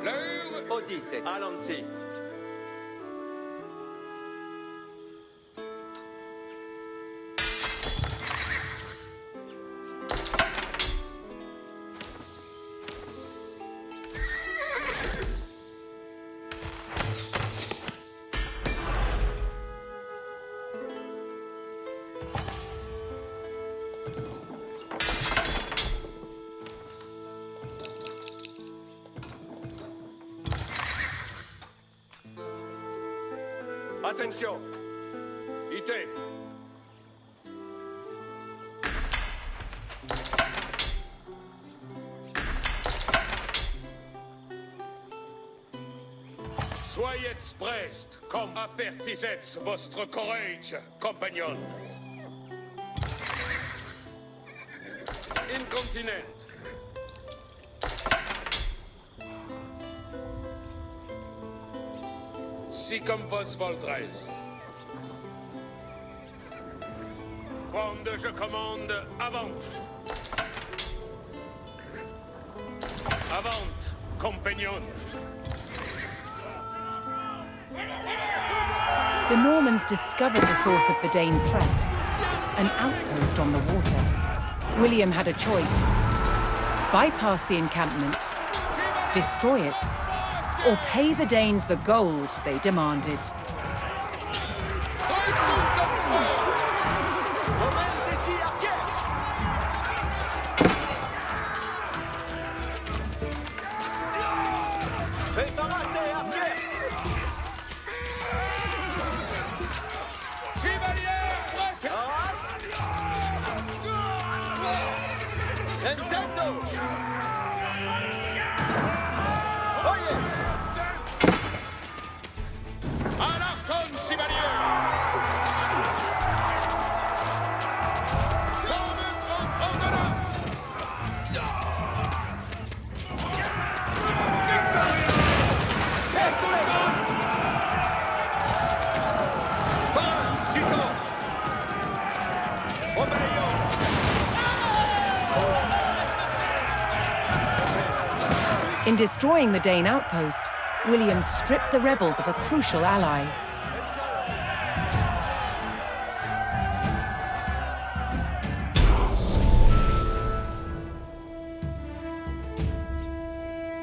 L'heure Audite. Allons-y. Attention. Ité. Soyez prest, comme apertisez votre courage, compagnon. Incontinent. Si comme vos voldrez. Quand je commande, avant. Avant, compagnon. The Normans discovered the source of the Danes' threat, an outpost on the water. William had a choice: bypass the encampment, destroy it, or pay the Danes the gold they demanded. Préparate, arquer. Nintendo. Oye. À l'arson, chevalier! Sommes en ordonnance! In destroying the Dane outpost, William stripped the rebels of a crucial ally.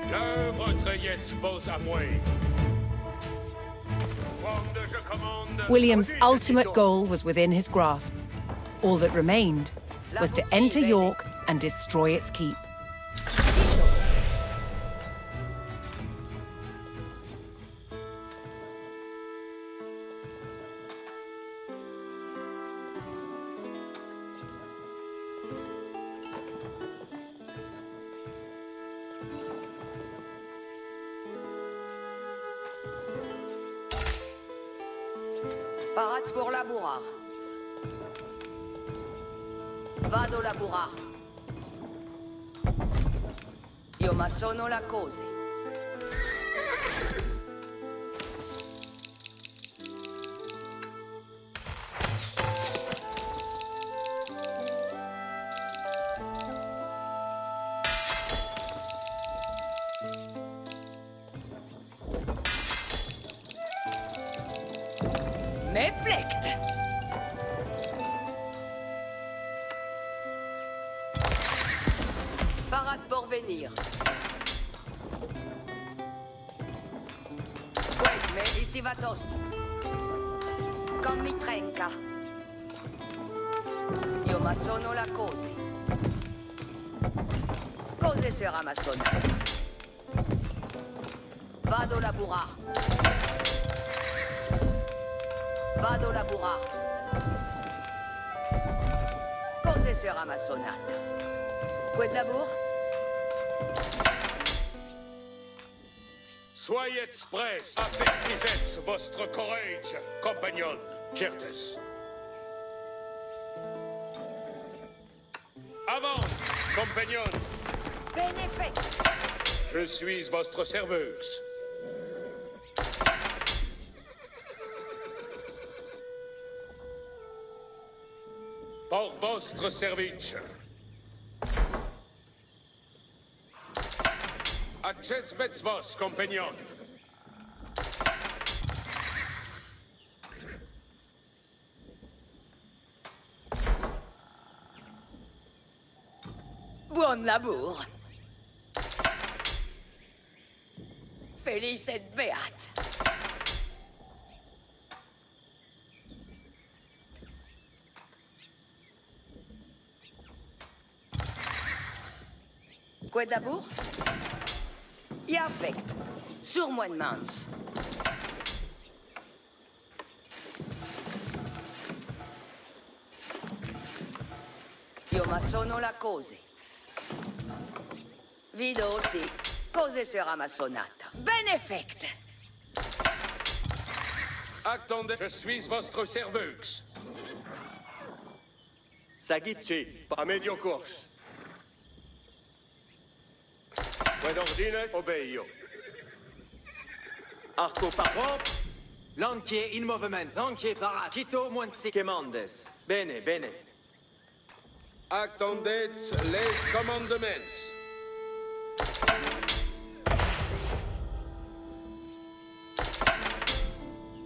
L'œuvre trayette vos à moi. Quand je commande... William's ultimate goal was within his grasp. All that remained was to enter York and destroy its keep. Parats pour laburar. Vado laburar. Io ma sono la cose. Me plekt. Parat pour venir. Wait, mais ici va toast. Comme mi trenca. Io ma sono la cose. Cose sera ma sono. Vado laburar. Vado laburar. Cose sera ma sonata. Quel labour? Soyez prêts, avertissez votre courage, compagnon, certes. Avant, compagnon, Bene fait. je suis votre serveuse. Pour votre service. Access vos, compagnon. Buon labour. Felice et beat. Quoi d'abord? Y affect. Sur moi de mans. Io ma sono la cose. Vido sì. Cose sarà massonata. Benefect. Attendez, je suis votre serveux. Sagitchi, pas medio course. Buen ordine, obeio. Arco parro. Lanche in movement. Lanche para. Quito muansi. Commandes. Bene, bene. Attendez les commandements.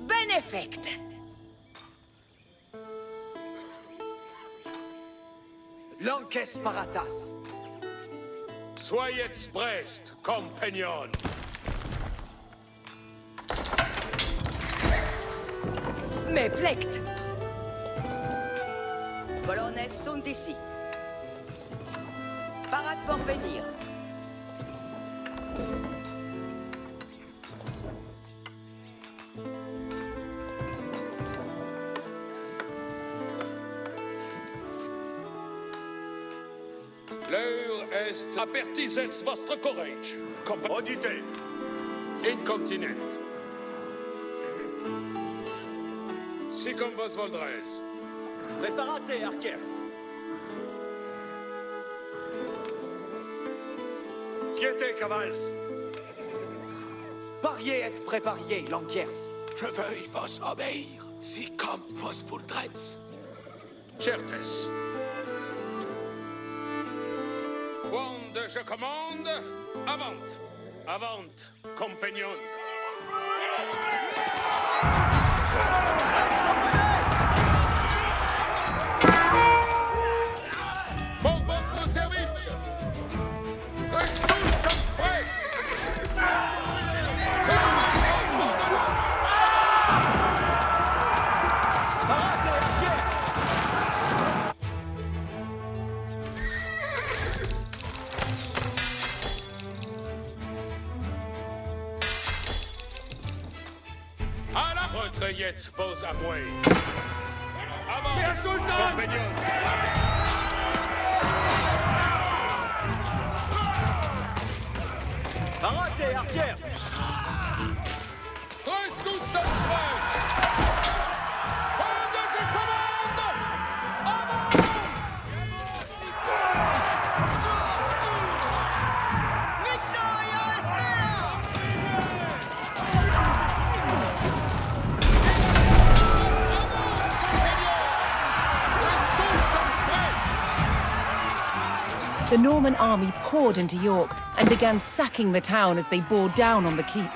Benefect. Lanques paratas. Soyez prest, compagnon. Me plect. Colonnes sont ici. Parade pour venir. L'heure est... Apertisez votre courage. Auditez. Incontinent. Si comme vos voldrez. Preparate, archers. Quietez, cavals. Pariez et prépariez, Lanquiers. Je veuille vos obéir, si comme vos voudrez. Certes. Quand je commande, avant. Avant, compagnon. Pour votre service. Reste tous en prêt. À la retraite, vos amours. Avant, compagnon. Parate, archers. Reste tous en prêt. Quand je commande, avant. The Norman army poured into York and began sacking the town as they bore down on the keep.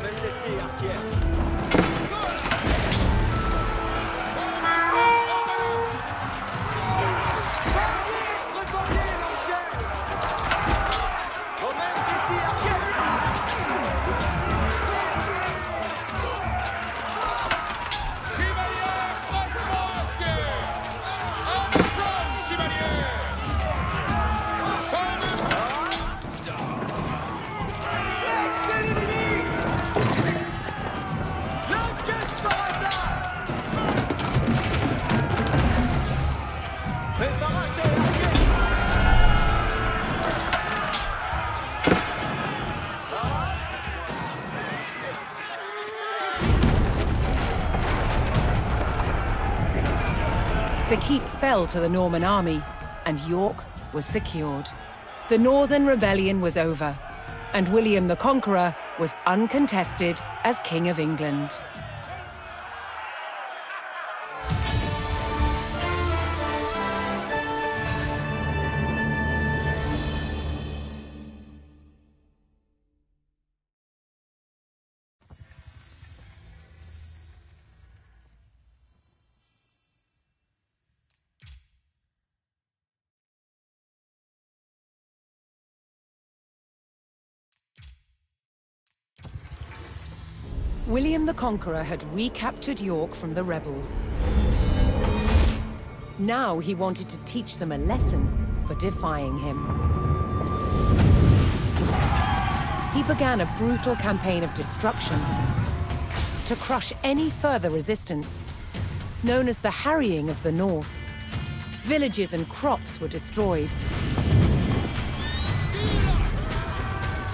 Comandez, archers. The keep fell to the Norman army, and York was secured. The Northern Rebellion was over, and William the Conqueror was uncontested as King of England. William the Conqueror had recaptured York from the rebels. Now he wanted to teach them a lesson for defying him. he began a brutal campaign of destruction to crush any further resistance, known as the Harrying of the North. Villages and crops were destroyed.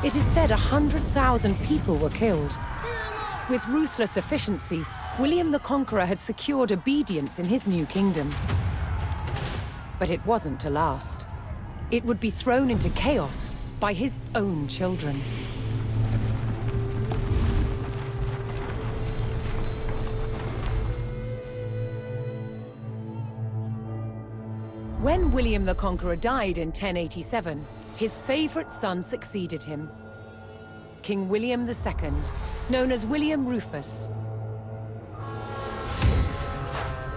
It is said 100,000 people were killed. With ruthless efficiency, William the Conqueror had secured obedience in his new kingdom. But it wasn't to last. It would be thrown into chaos by his own children. When William the Conqueror died in 1087, his favorite son succeeded him, King William II, known as William Rufus.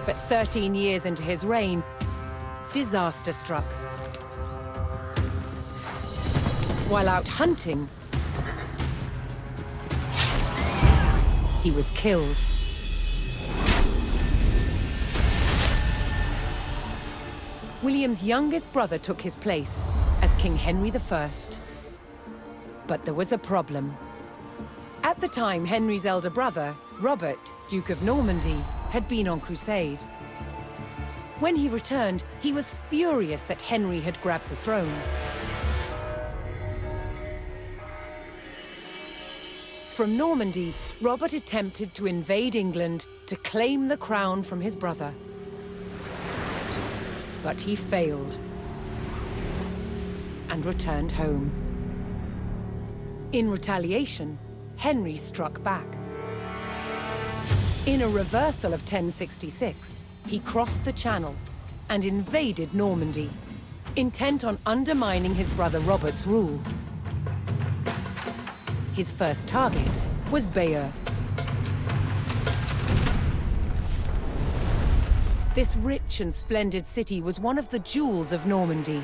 But 13 years into his reign, disaster struck. While out hunting, he was killed. William's youngest brother took his place as King Henry I. But there was a problem. At the time, Henry's elder brother, Robert, Duke of Normandy, had been on crusade. When he returned, he was furious that Henry had grabbed the throne. From Normandy, Robert attempted to invade England to claim the crown from his brother. But he failed and returned home. In retaliation, Henry struck back. In a reversal of 1066, he crossed the Channel and invaded Normandy, intent on undermining his brother Robert's rule. His first target was Bayeux. This rich and splendid city was one of the jewels of Normandy.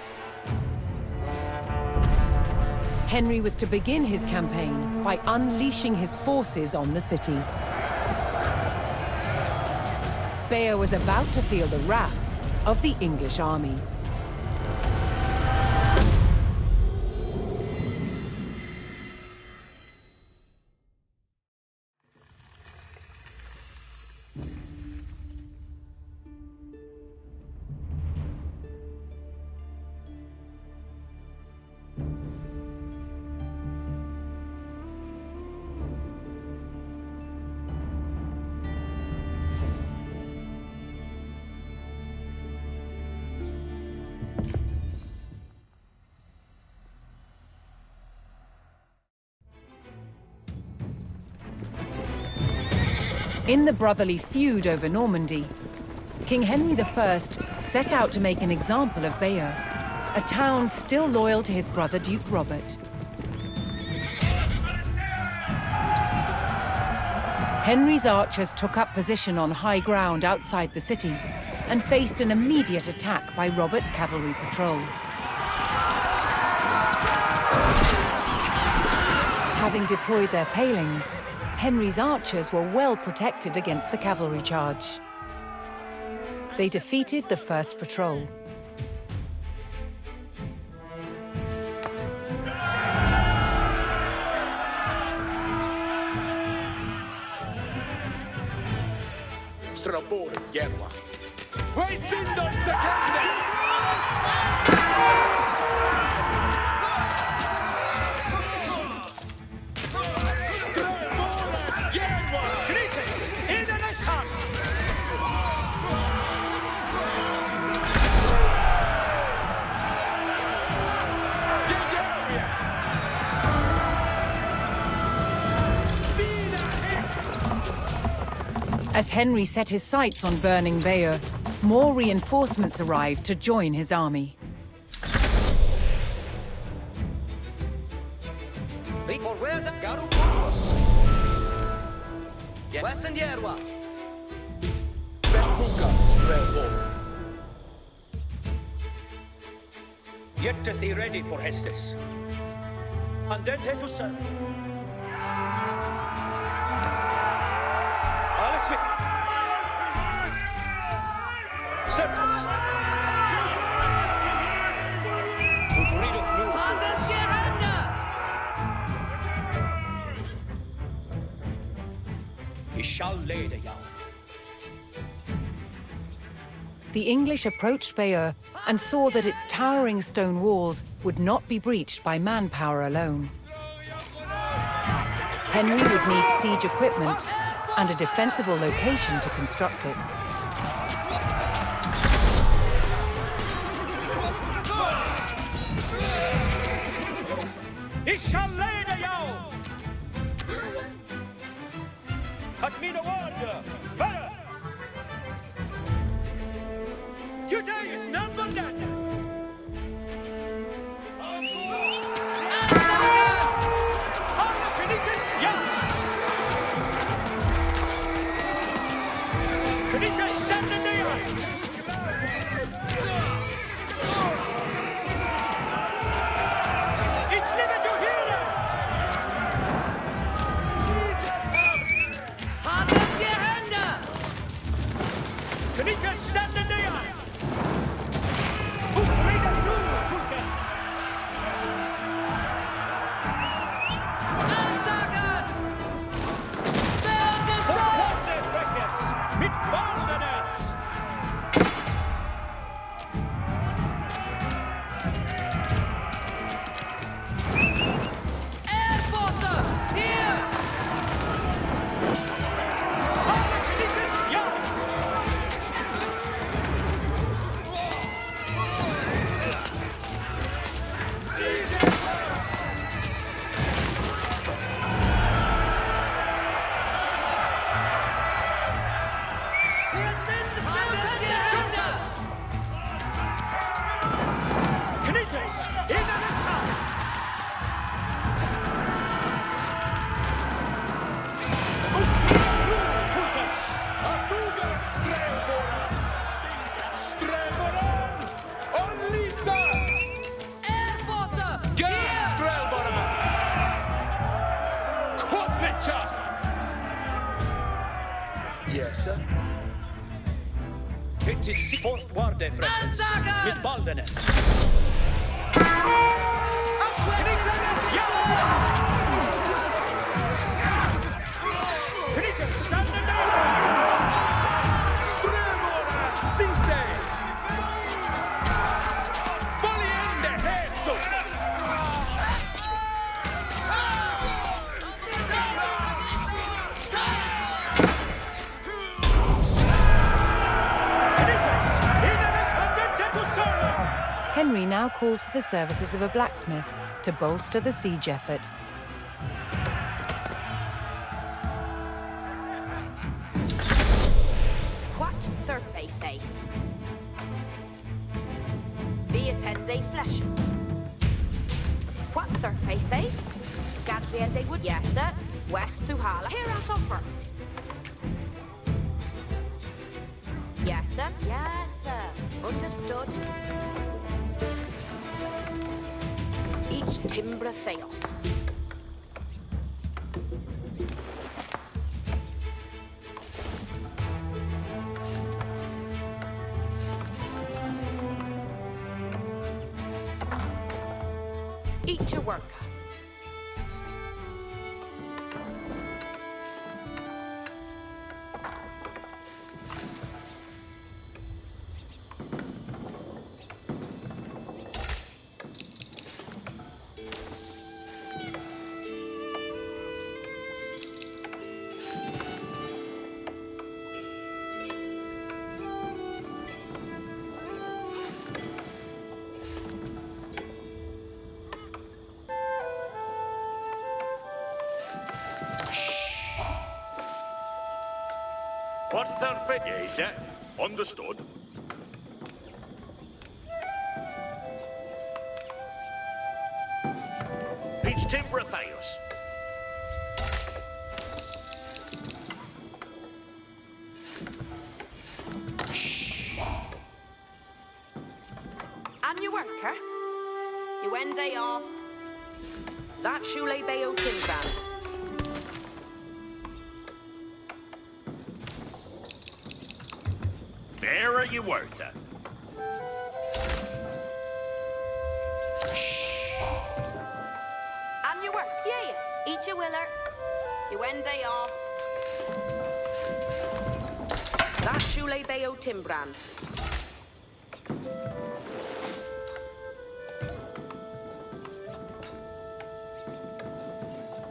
Henry was to begin his campaign by unleashing his forces on the city. Bayeux was about to feel the wrath of the English army. In the brotherly feud over Normandy, King Henry I set out to make an example of Bayeux, a town still loyal to his brother Duke Robert. Henry's archers took up position on high ground outside the city and faced an immediate attack by Robert's cavalry patrol. Having deployed their palings, Henry's archers were well protected against the cavalry charge. They defeated the first patrol. Strabore, Yerwa. As Henry set his sights on burning Bayeux, more reinforcements arrived to join his army. Get thee ready for Hestus. And then head to serve. Alles with. Septus. Und readeth no. shall lede jou. The English approached Bayeux and saw that its towering stone walls would not be breached by manpower alone. Henry would need siege equipment and a defensible location to construct it. Ik shall lede jou. At mine ord, verre. Today is number 10. Yes, sir. It is forthwarde, frentes. Mit baldenes. Henry now called for the services of a blacksmith to bolster the siege effort. What surface they? Be attendee flesh. What surface they? Gadriel they would, yes, sir. West through Harla. Here at offer. Yes, sir. Yes, sir. Understood. Each Timbra Theos. Each a worker. What their figure is, eh? Understood. Each Timbra Theos. And your worker? You end day off. That Shule Bayo Timbran. There you were, then. And your work, yeah. Each a willer. You end day off. Shule Beo Timbran.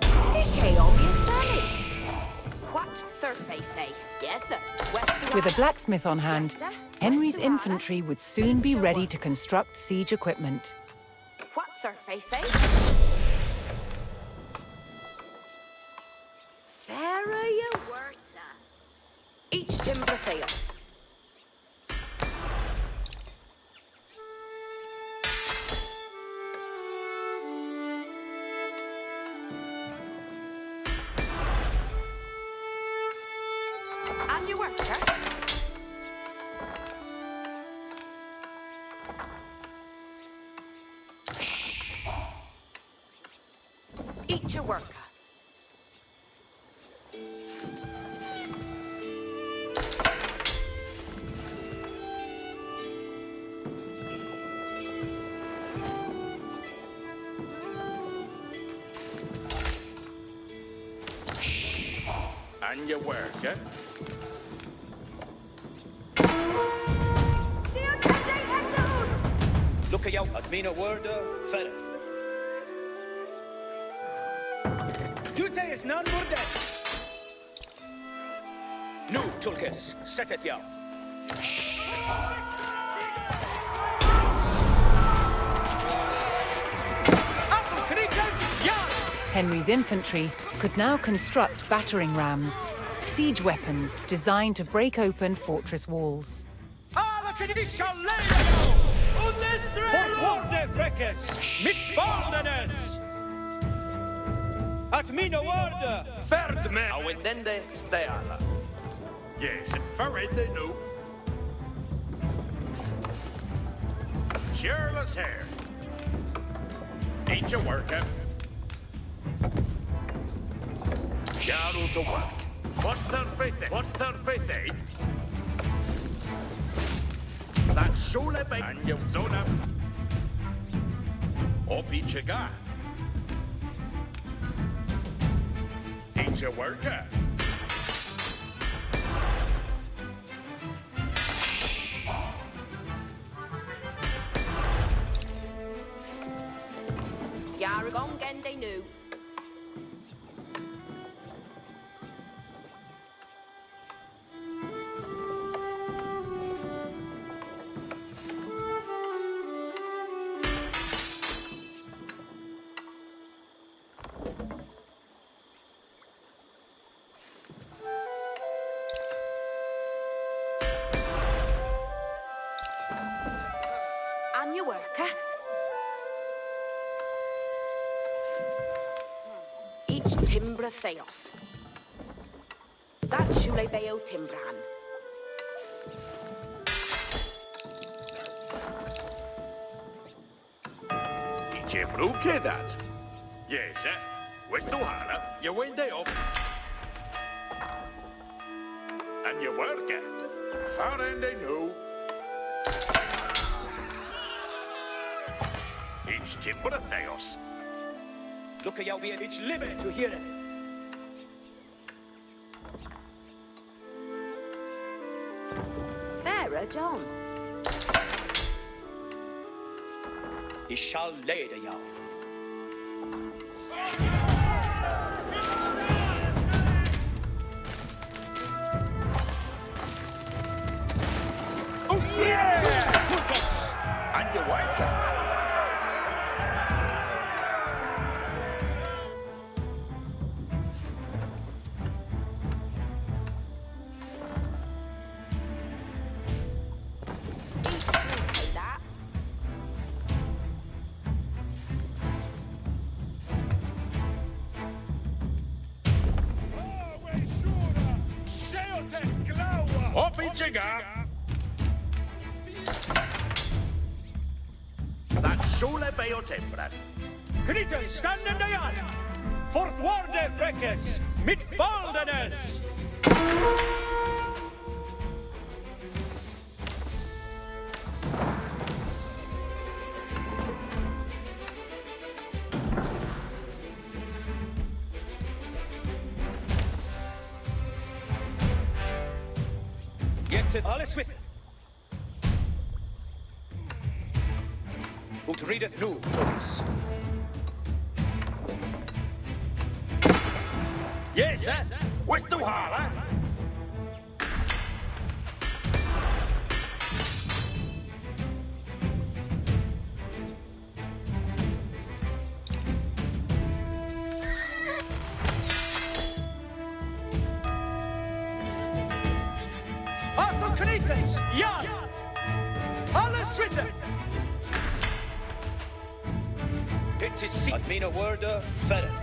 Ike on your selling. What Thurface? Yes, sir. With a blacksmith on hand, Henry's infantry would soon be ready to construct siege equipment. What Thurface? There you were. Each timber fails. And you work, sir? Each a worker. And you work, eh? Look out, Admina Warda, Ferris. Dute is none more dead. Nu, Tulkis, set it yaw. Henry's infantry could now construct battering rams, siege weapons designed to break open fortress walls. Fortwarde Freckes, mit Baldenes! Admina Warda! Ferdman! Awendende steala. Yes, for they know. Cheerless hair. Ain't you working? Yaru to work. What's their faith? What's their faith, eh? That's surely big. And you zone up. Off each a guy. Ain't you working? Yaragon Gende Nu. And you worker? Each Timbra Theos. That's Shule Beo Timbran. Ain't you broke that? Yes, eh? Where's the water? You went day off. And you work it. Far end they know. Each timber Theos. Look out, we each limit to hear it. Fairer John. He shall lay the yaw. Oh, yeah! And you work it. That. Off each a guy. That's Shule Beo Timbran. Knita, stand in the yard! Forthwarde Freckes, mit Baldenes! Get Knighteth, alles with. Ut readeth nu, Thomas. Yes, sir. Where's the holler? Arthur Knightless, ja! Alles with them! It is seen. Admina Worda, Fereth.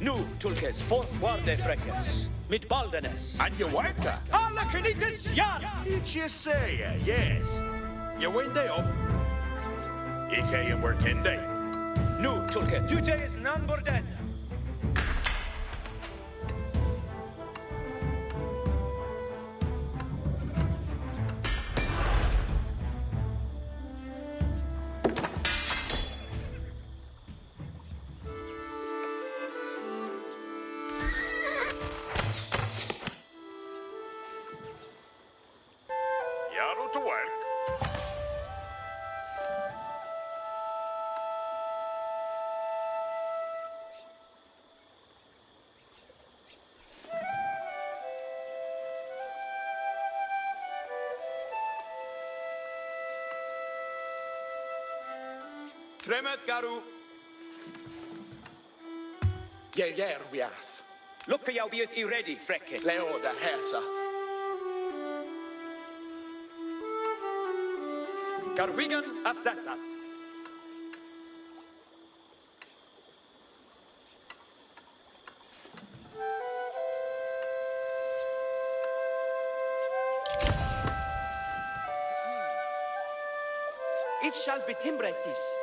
Nu, Tulkes, forth warde frekkes, mit baldenes. And you worker? Alla Knightless, ja! Did you say, yes? You went day off. Ike and work 10 day. Nu, Tulke, dute is none borden. Yarrow to work. Tremet Garu. Järviath. Lukka jau biet I ready, frekke. Leoda häsa. Garwigan asatat. It shall be Timbrethis.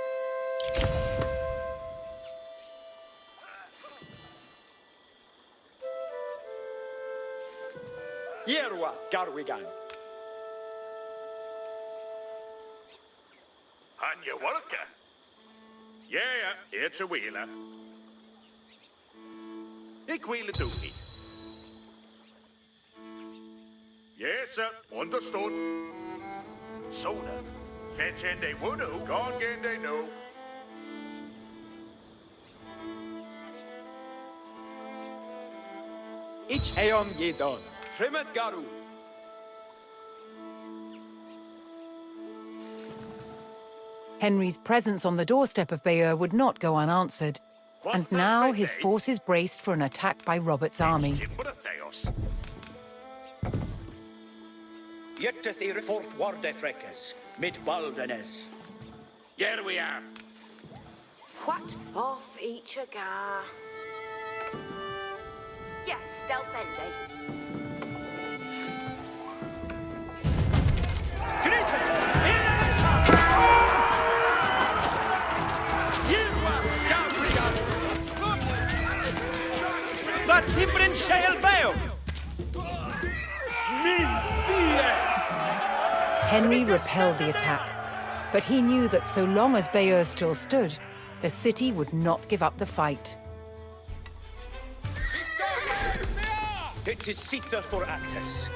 Yerwath Garwigan. And you worker? Yeah, it's a wheeler. Ik wheeler doe Yes, sir. Understood. Soda. Fetch and they would do. Gone again they know. Ich eon jedon. Tremet Garu. Henry's presence on the doorstep of Bayeux would not go unanswered, and now his forces braced for an attack by Robert's army. Jetteth ir forth warde frekkes, mit baldenes. Here we are. What off each a gar? Yes, stealth ended. Knightless! That Timbrin shall bail! Henry repelled the attack, but he knew that so long as Bayeux still stood, the city would not give up the fight. It is Sitha for Actus.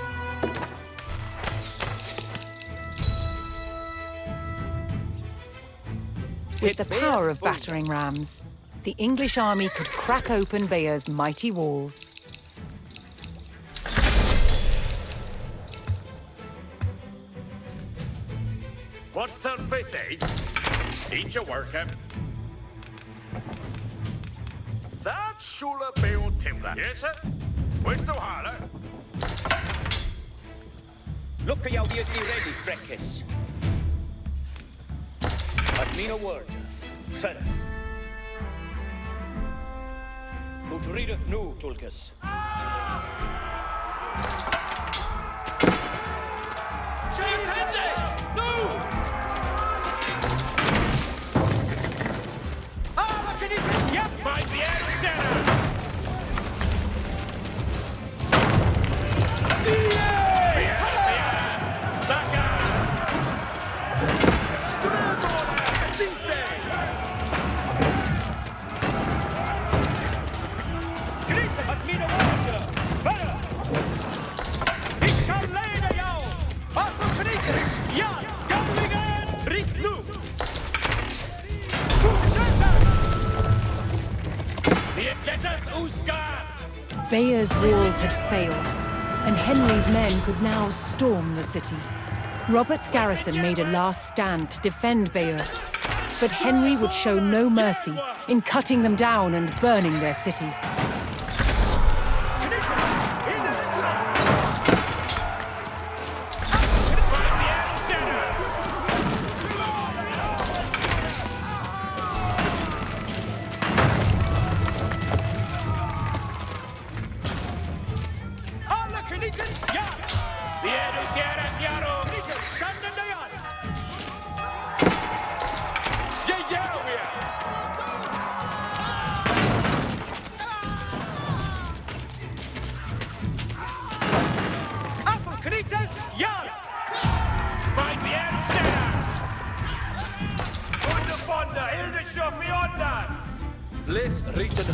With the power of battering rams, the English army could crack open Bayeux's mighty walls. What's that faith, eh? Each a worker. That shula beo timber. Yes, sir. Where's the holler? Lukka jau biet I ready, frekkes. Admina word. Fereth. Ut readeth nu, Tulkes. Knightless! Bayer's walls had failed, and Henry's men could now storm the city. Robert's garrison made a last stand to defend Bayeux, but Henry would show no mercy in cutting them down and burning their city. List Richard.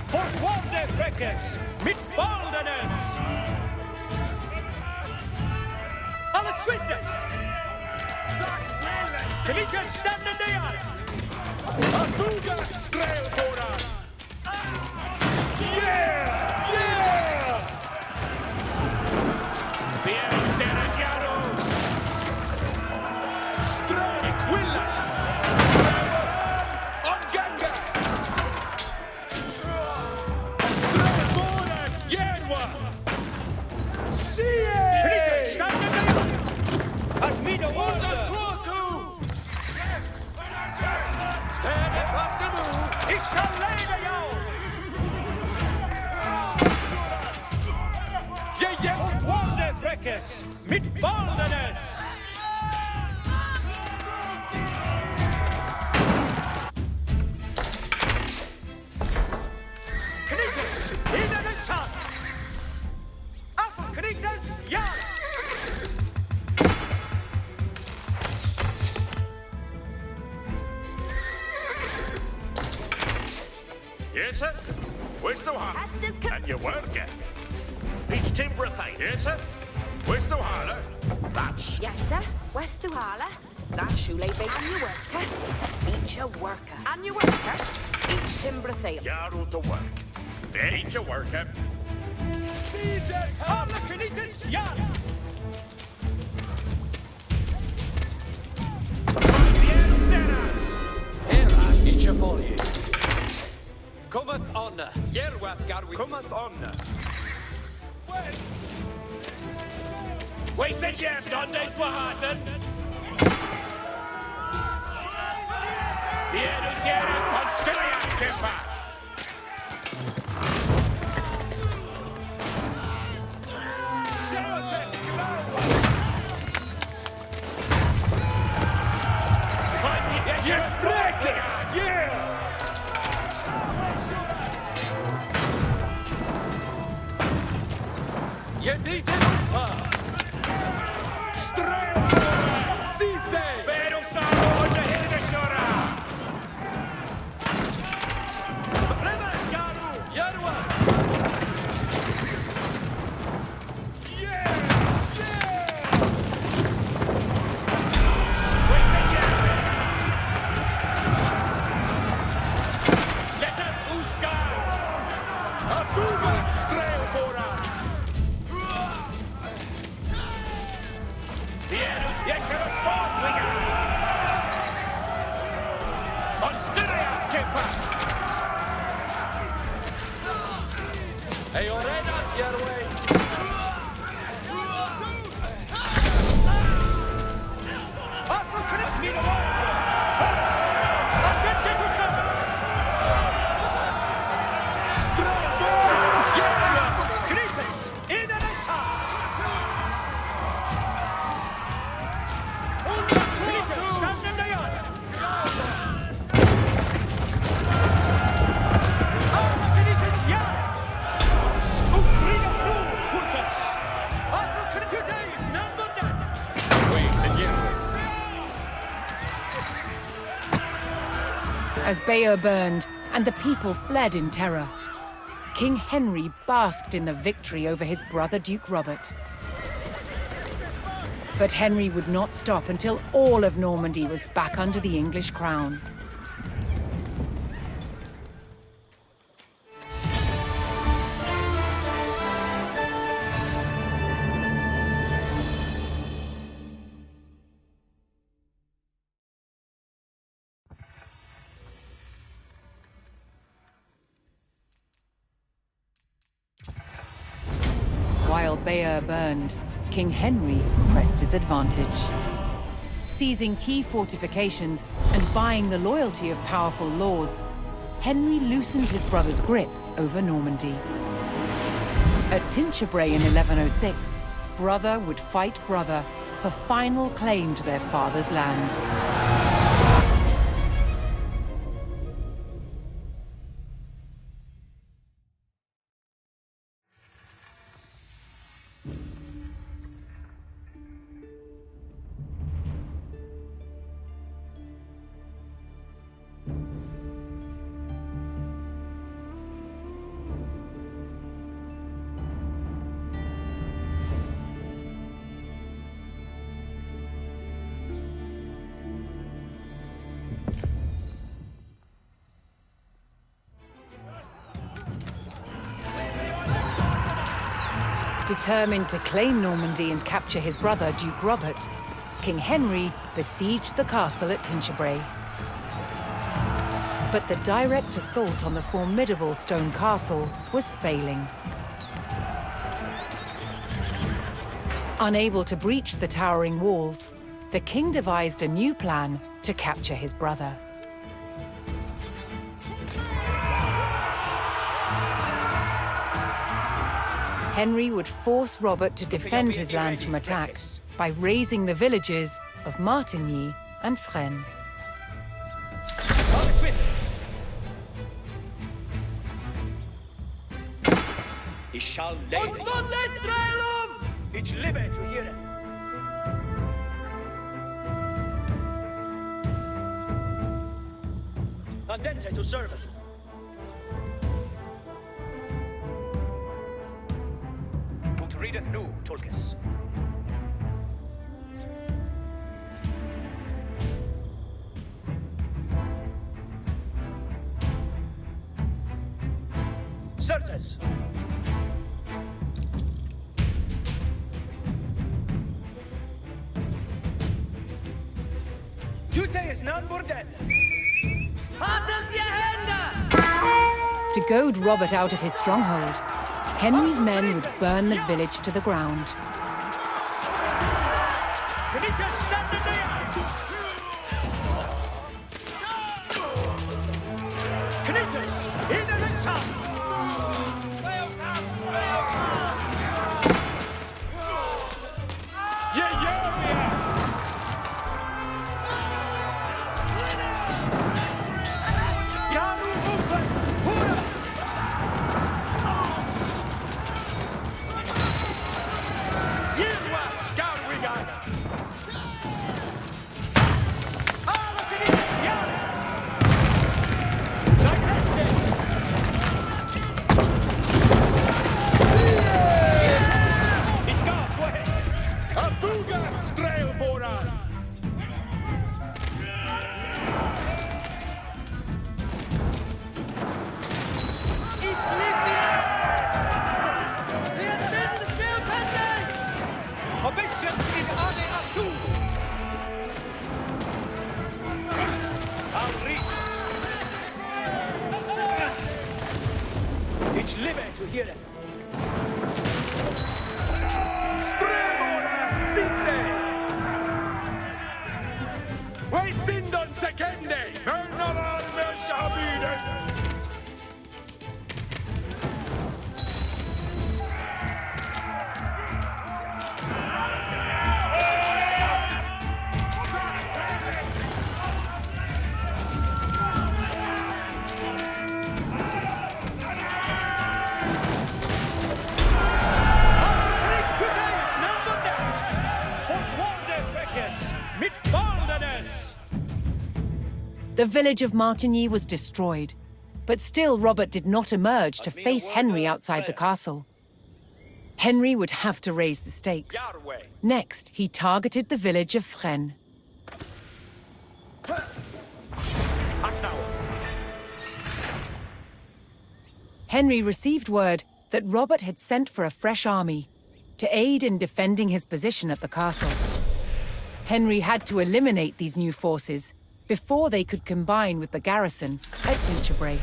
Fortwarde Freckes mit Baldenes! Alle Schwinde! Knieken standen neer! Astuga Streelbora! Yeah! Yeah! Bien, Serasiano! Streel Quilla! Mit Baldenes! Kniekes in den Sand! Auf Kniekes, ja! Yes, sir? Where's the one? And you work it. Each timber thing, yes, sir? Where's the Harla? That's... Yes, sir. West Duhala. That shoelay bait and your worker. Each a worker. And your worker. Each timber thale. Yarrow to work. There each a worker. DJ Harla Kniekes, ja! Hera, each a volley. Cometh on, Yerwath Garwi. Cometh on. We said you have done this for Harden. Bien, Usieres, Ponsteria, que paz. You break it! Yeah! You did it! Yes, you're a boss, Wigan! On Styria, Kipper! Hey, Orenas, your way. Arthur, connect me to one! Attention to seven! Griffiths, in and aside! Griffiths, stand in the yard! Griffiths, yard! Ugrida blue, Turkus! Arthur, connect your days, none but done! Oui, Seigneur. As Bayeux burned and the people fled in terror, King Henry basked in the victory over his brother Duke Robert. But Henry would not stop until all of Normandy was back under the English crown. While Bayeux burned, King Henry pressed his advantage. Seizing key fortifications and buying the loyalty of powerful lords, Henry loosened his brother's grip over Normandy. At Tinchebray in 1106, brother would fight brother for final claim to their father's lands. Determined to claim Normandy and capture his brother, Duke Robert, King Henry besieged the castle at Tinchebray. But the direct assault on the formidable stone castle was failing. Unable to breach the towering walls, the king devised a new plan to capture his brother. Henry would force Robert to defend his lands from attack by razing the villages of Martigny and Fresnes. He shall lay it's libe to hear it. Andente to serve it. Ut readeth nu, Tulkis. Certes. Jute is none more dead. To goad Robert out of his stronghold, Henry's men would burn the village to the ground. Stand in the yard. Knitters, in the sun. live to hear it. Wij vinden sekende! Hörnalar med shabiden! The village of Martigny was destroyed, but still Robert did not emerge to face Henry outside the castle. Henry would have to raise the stakes. Next, he targeted the village of Fresnes. Henry received word that Robert had sent for a fresh army to aid in defending his position at the castle. Henry had to eliminate these new forces before they could combine with the garrison at Tinchebray.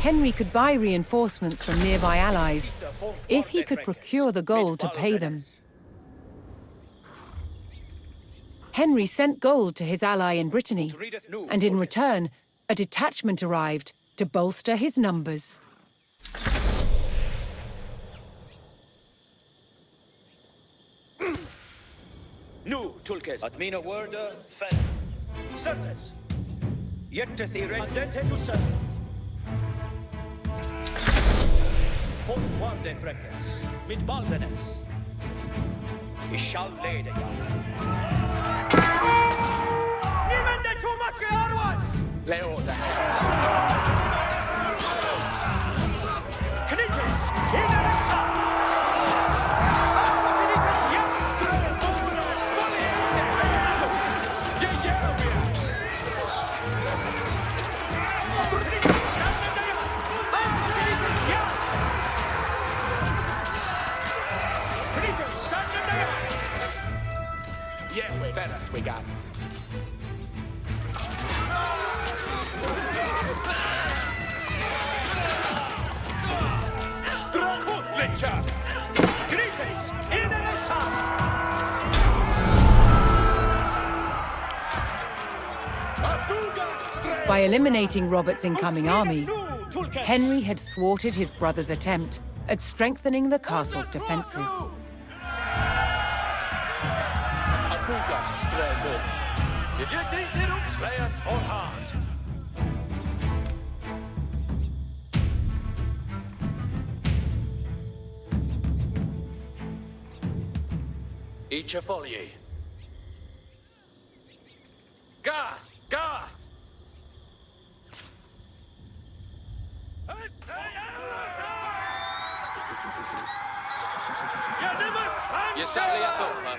Henry could buy reinforcements from nearby allies if he could procure the gold to pay them. Henry sent gold to his ally in Brittany, and in return, a detachment arrived to bolster his numbers. Nu, Tulkes. At mina word, fel. Certes. Yektethiren. Adentetusen. Fortvarande fräckes. Mit baldenes. I shall leda jag. Ni vänder too much i arvas! Leoda. Knittes! Innan en sak! Yeah, we better. We got. Strongutlicha! Grites! Innan en sak! By eliminating Robert's incoming army, Henry had thwarted his brother's attempt at strengthening the castle's defenses. Each a folier. Garth! Garth! You sadly I thought, man.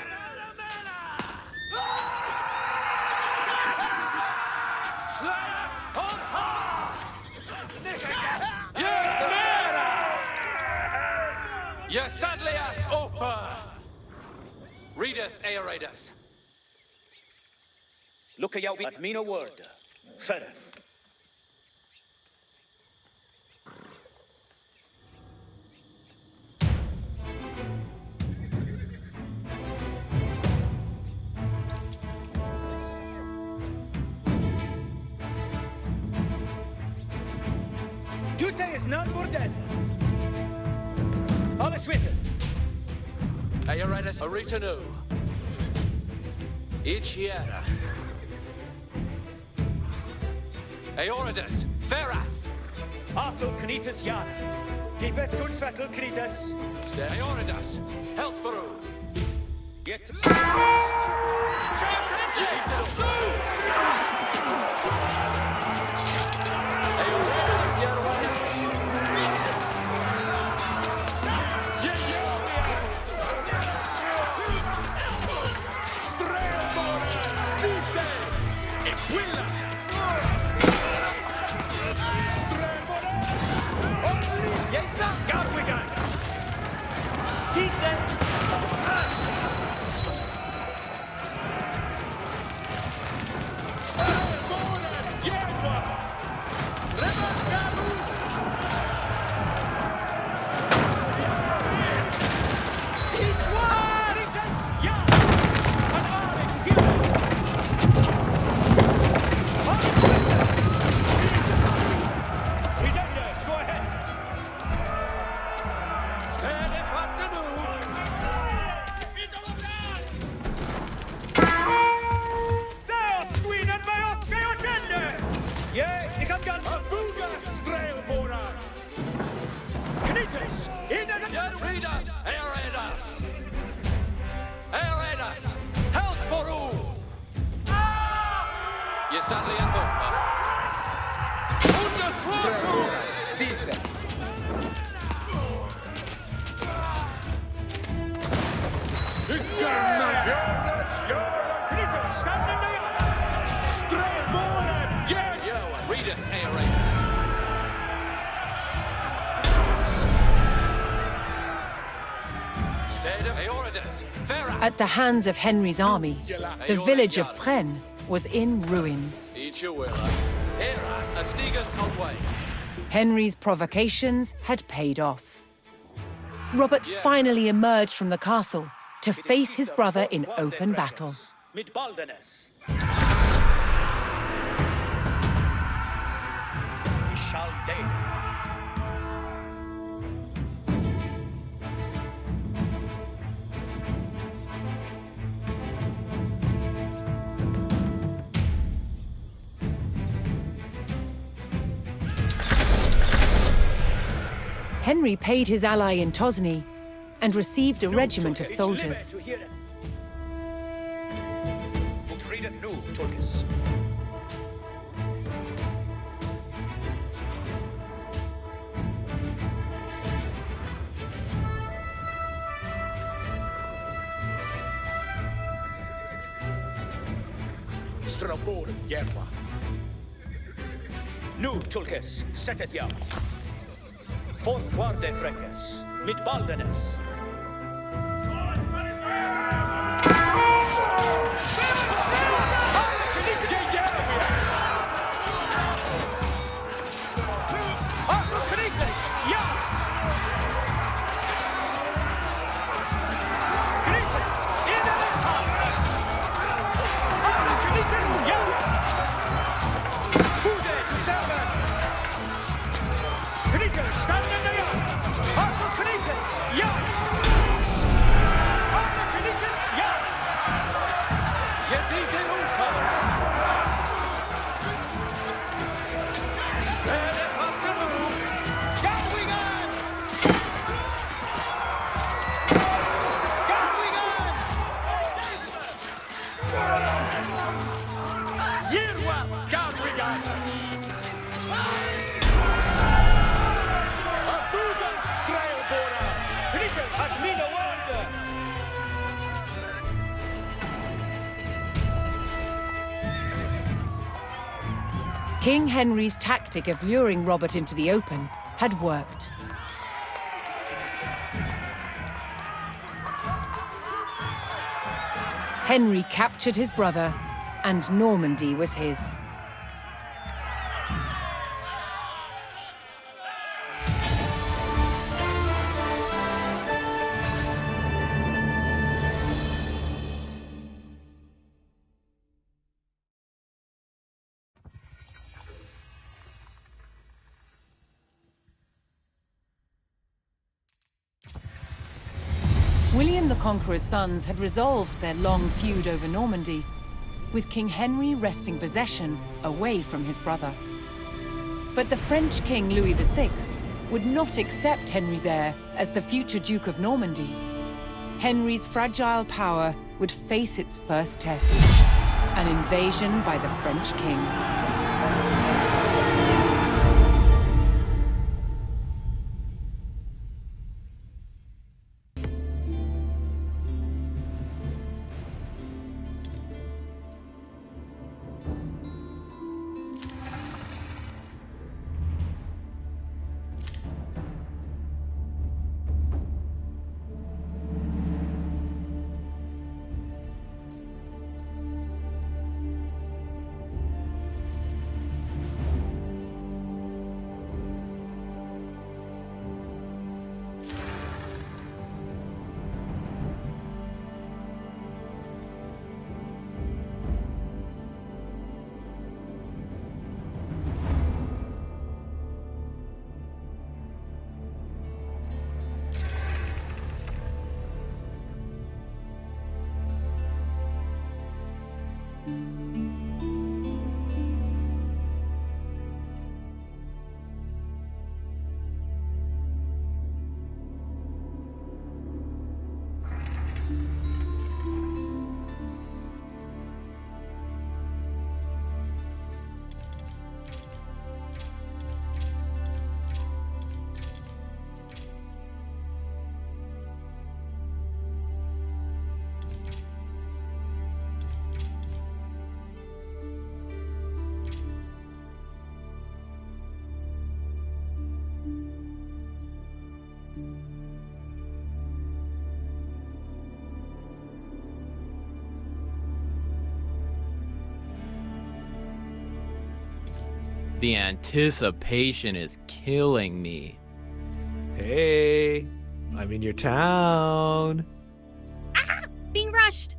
Slap on hard! Yes, mera! You sadly I opa! Readeth Aeradus. Look at mina word. Fereth. Dute is not Borden. Alles with it. Aeradus Aritanu. Ichiera. Aeradus Ferath. Arthur Knitas Yara. Keepeth good fettle Knitas. Aeradus Healthborough. Get to sadly in bomba. Sitte. At the hands of Henry's army, the village of Fresnes was in ruins. Henry's provocations had paid off. Robert finally emerged from the castle to face his brother in open battle. Mit Baldenes. We shall gain. Henry paid his ally in Tosny and received a regiment of soldiers. Straborum yerba. Nu Tulkes, seteth jam. Fortwarde freques, mit Baldenes. King Henry's tactic of luring Robert into the open had worked. Henry captured his brother, and Normandy was his. William the Conqueror's sons had resolved their long feud over Normandy, with King Henry wresting possession away from his brother. But the French King Louis VI would not accept Henry's heir as the future Duke of Normandy. Henry's fragile power would face its first test, an invasion by the French king. The anticipation is killing me. Hey, I'm in your town. Being rushed.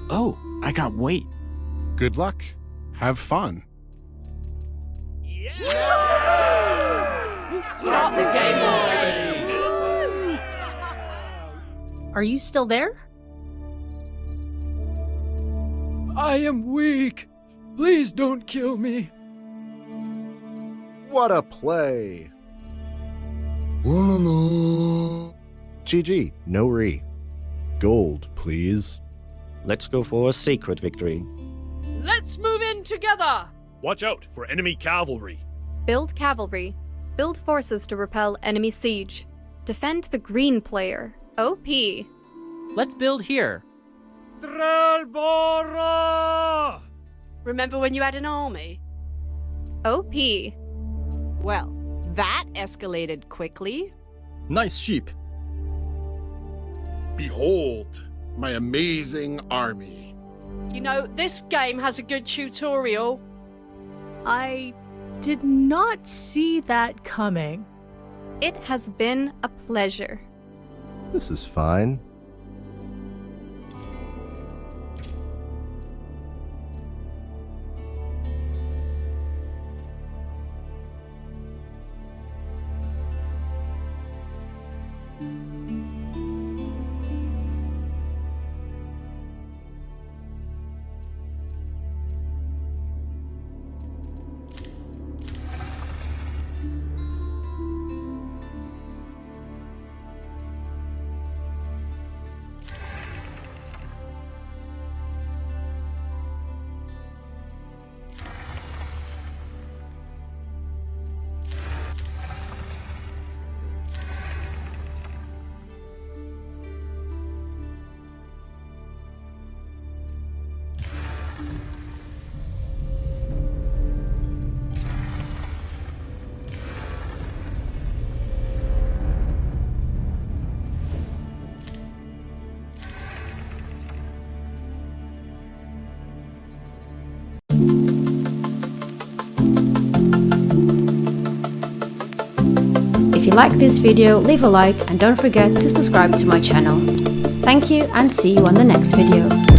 Oh, I got weight. Good luck. Have fun. Start the game already. Are you still there? I am weak. Please don't kill me. What a play. GG, no re. Gold, please. Let's go for a sacred victory. Let's move in together. Watch out for enemy cavalry. Build cavalry. Build forces to repel enemy siege. Defend the green player. OP. Let's build here. Drelbora! Remember when you had an army? OP. Well, that escalated quickly. Nice sheep. Behold, my amazing army. You know, this game has a good tutorial. I did not see that coming. It has been a pleasure. This is fine. If you like this video, leave a like and don't forget to subscribe to my channel. Thank you and see you on the next video.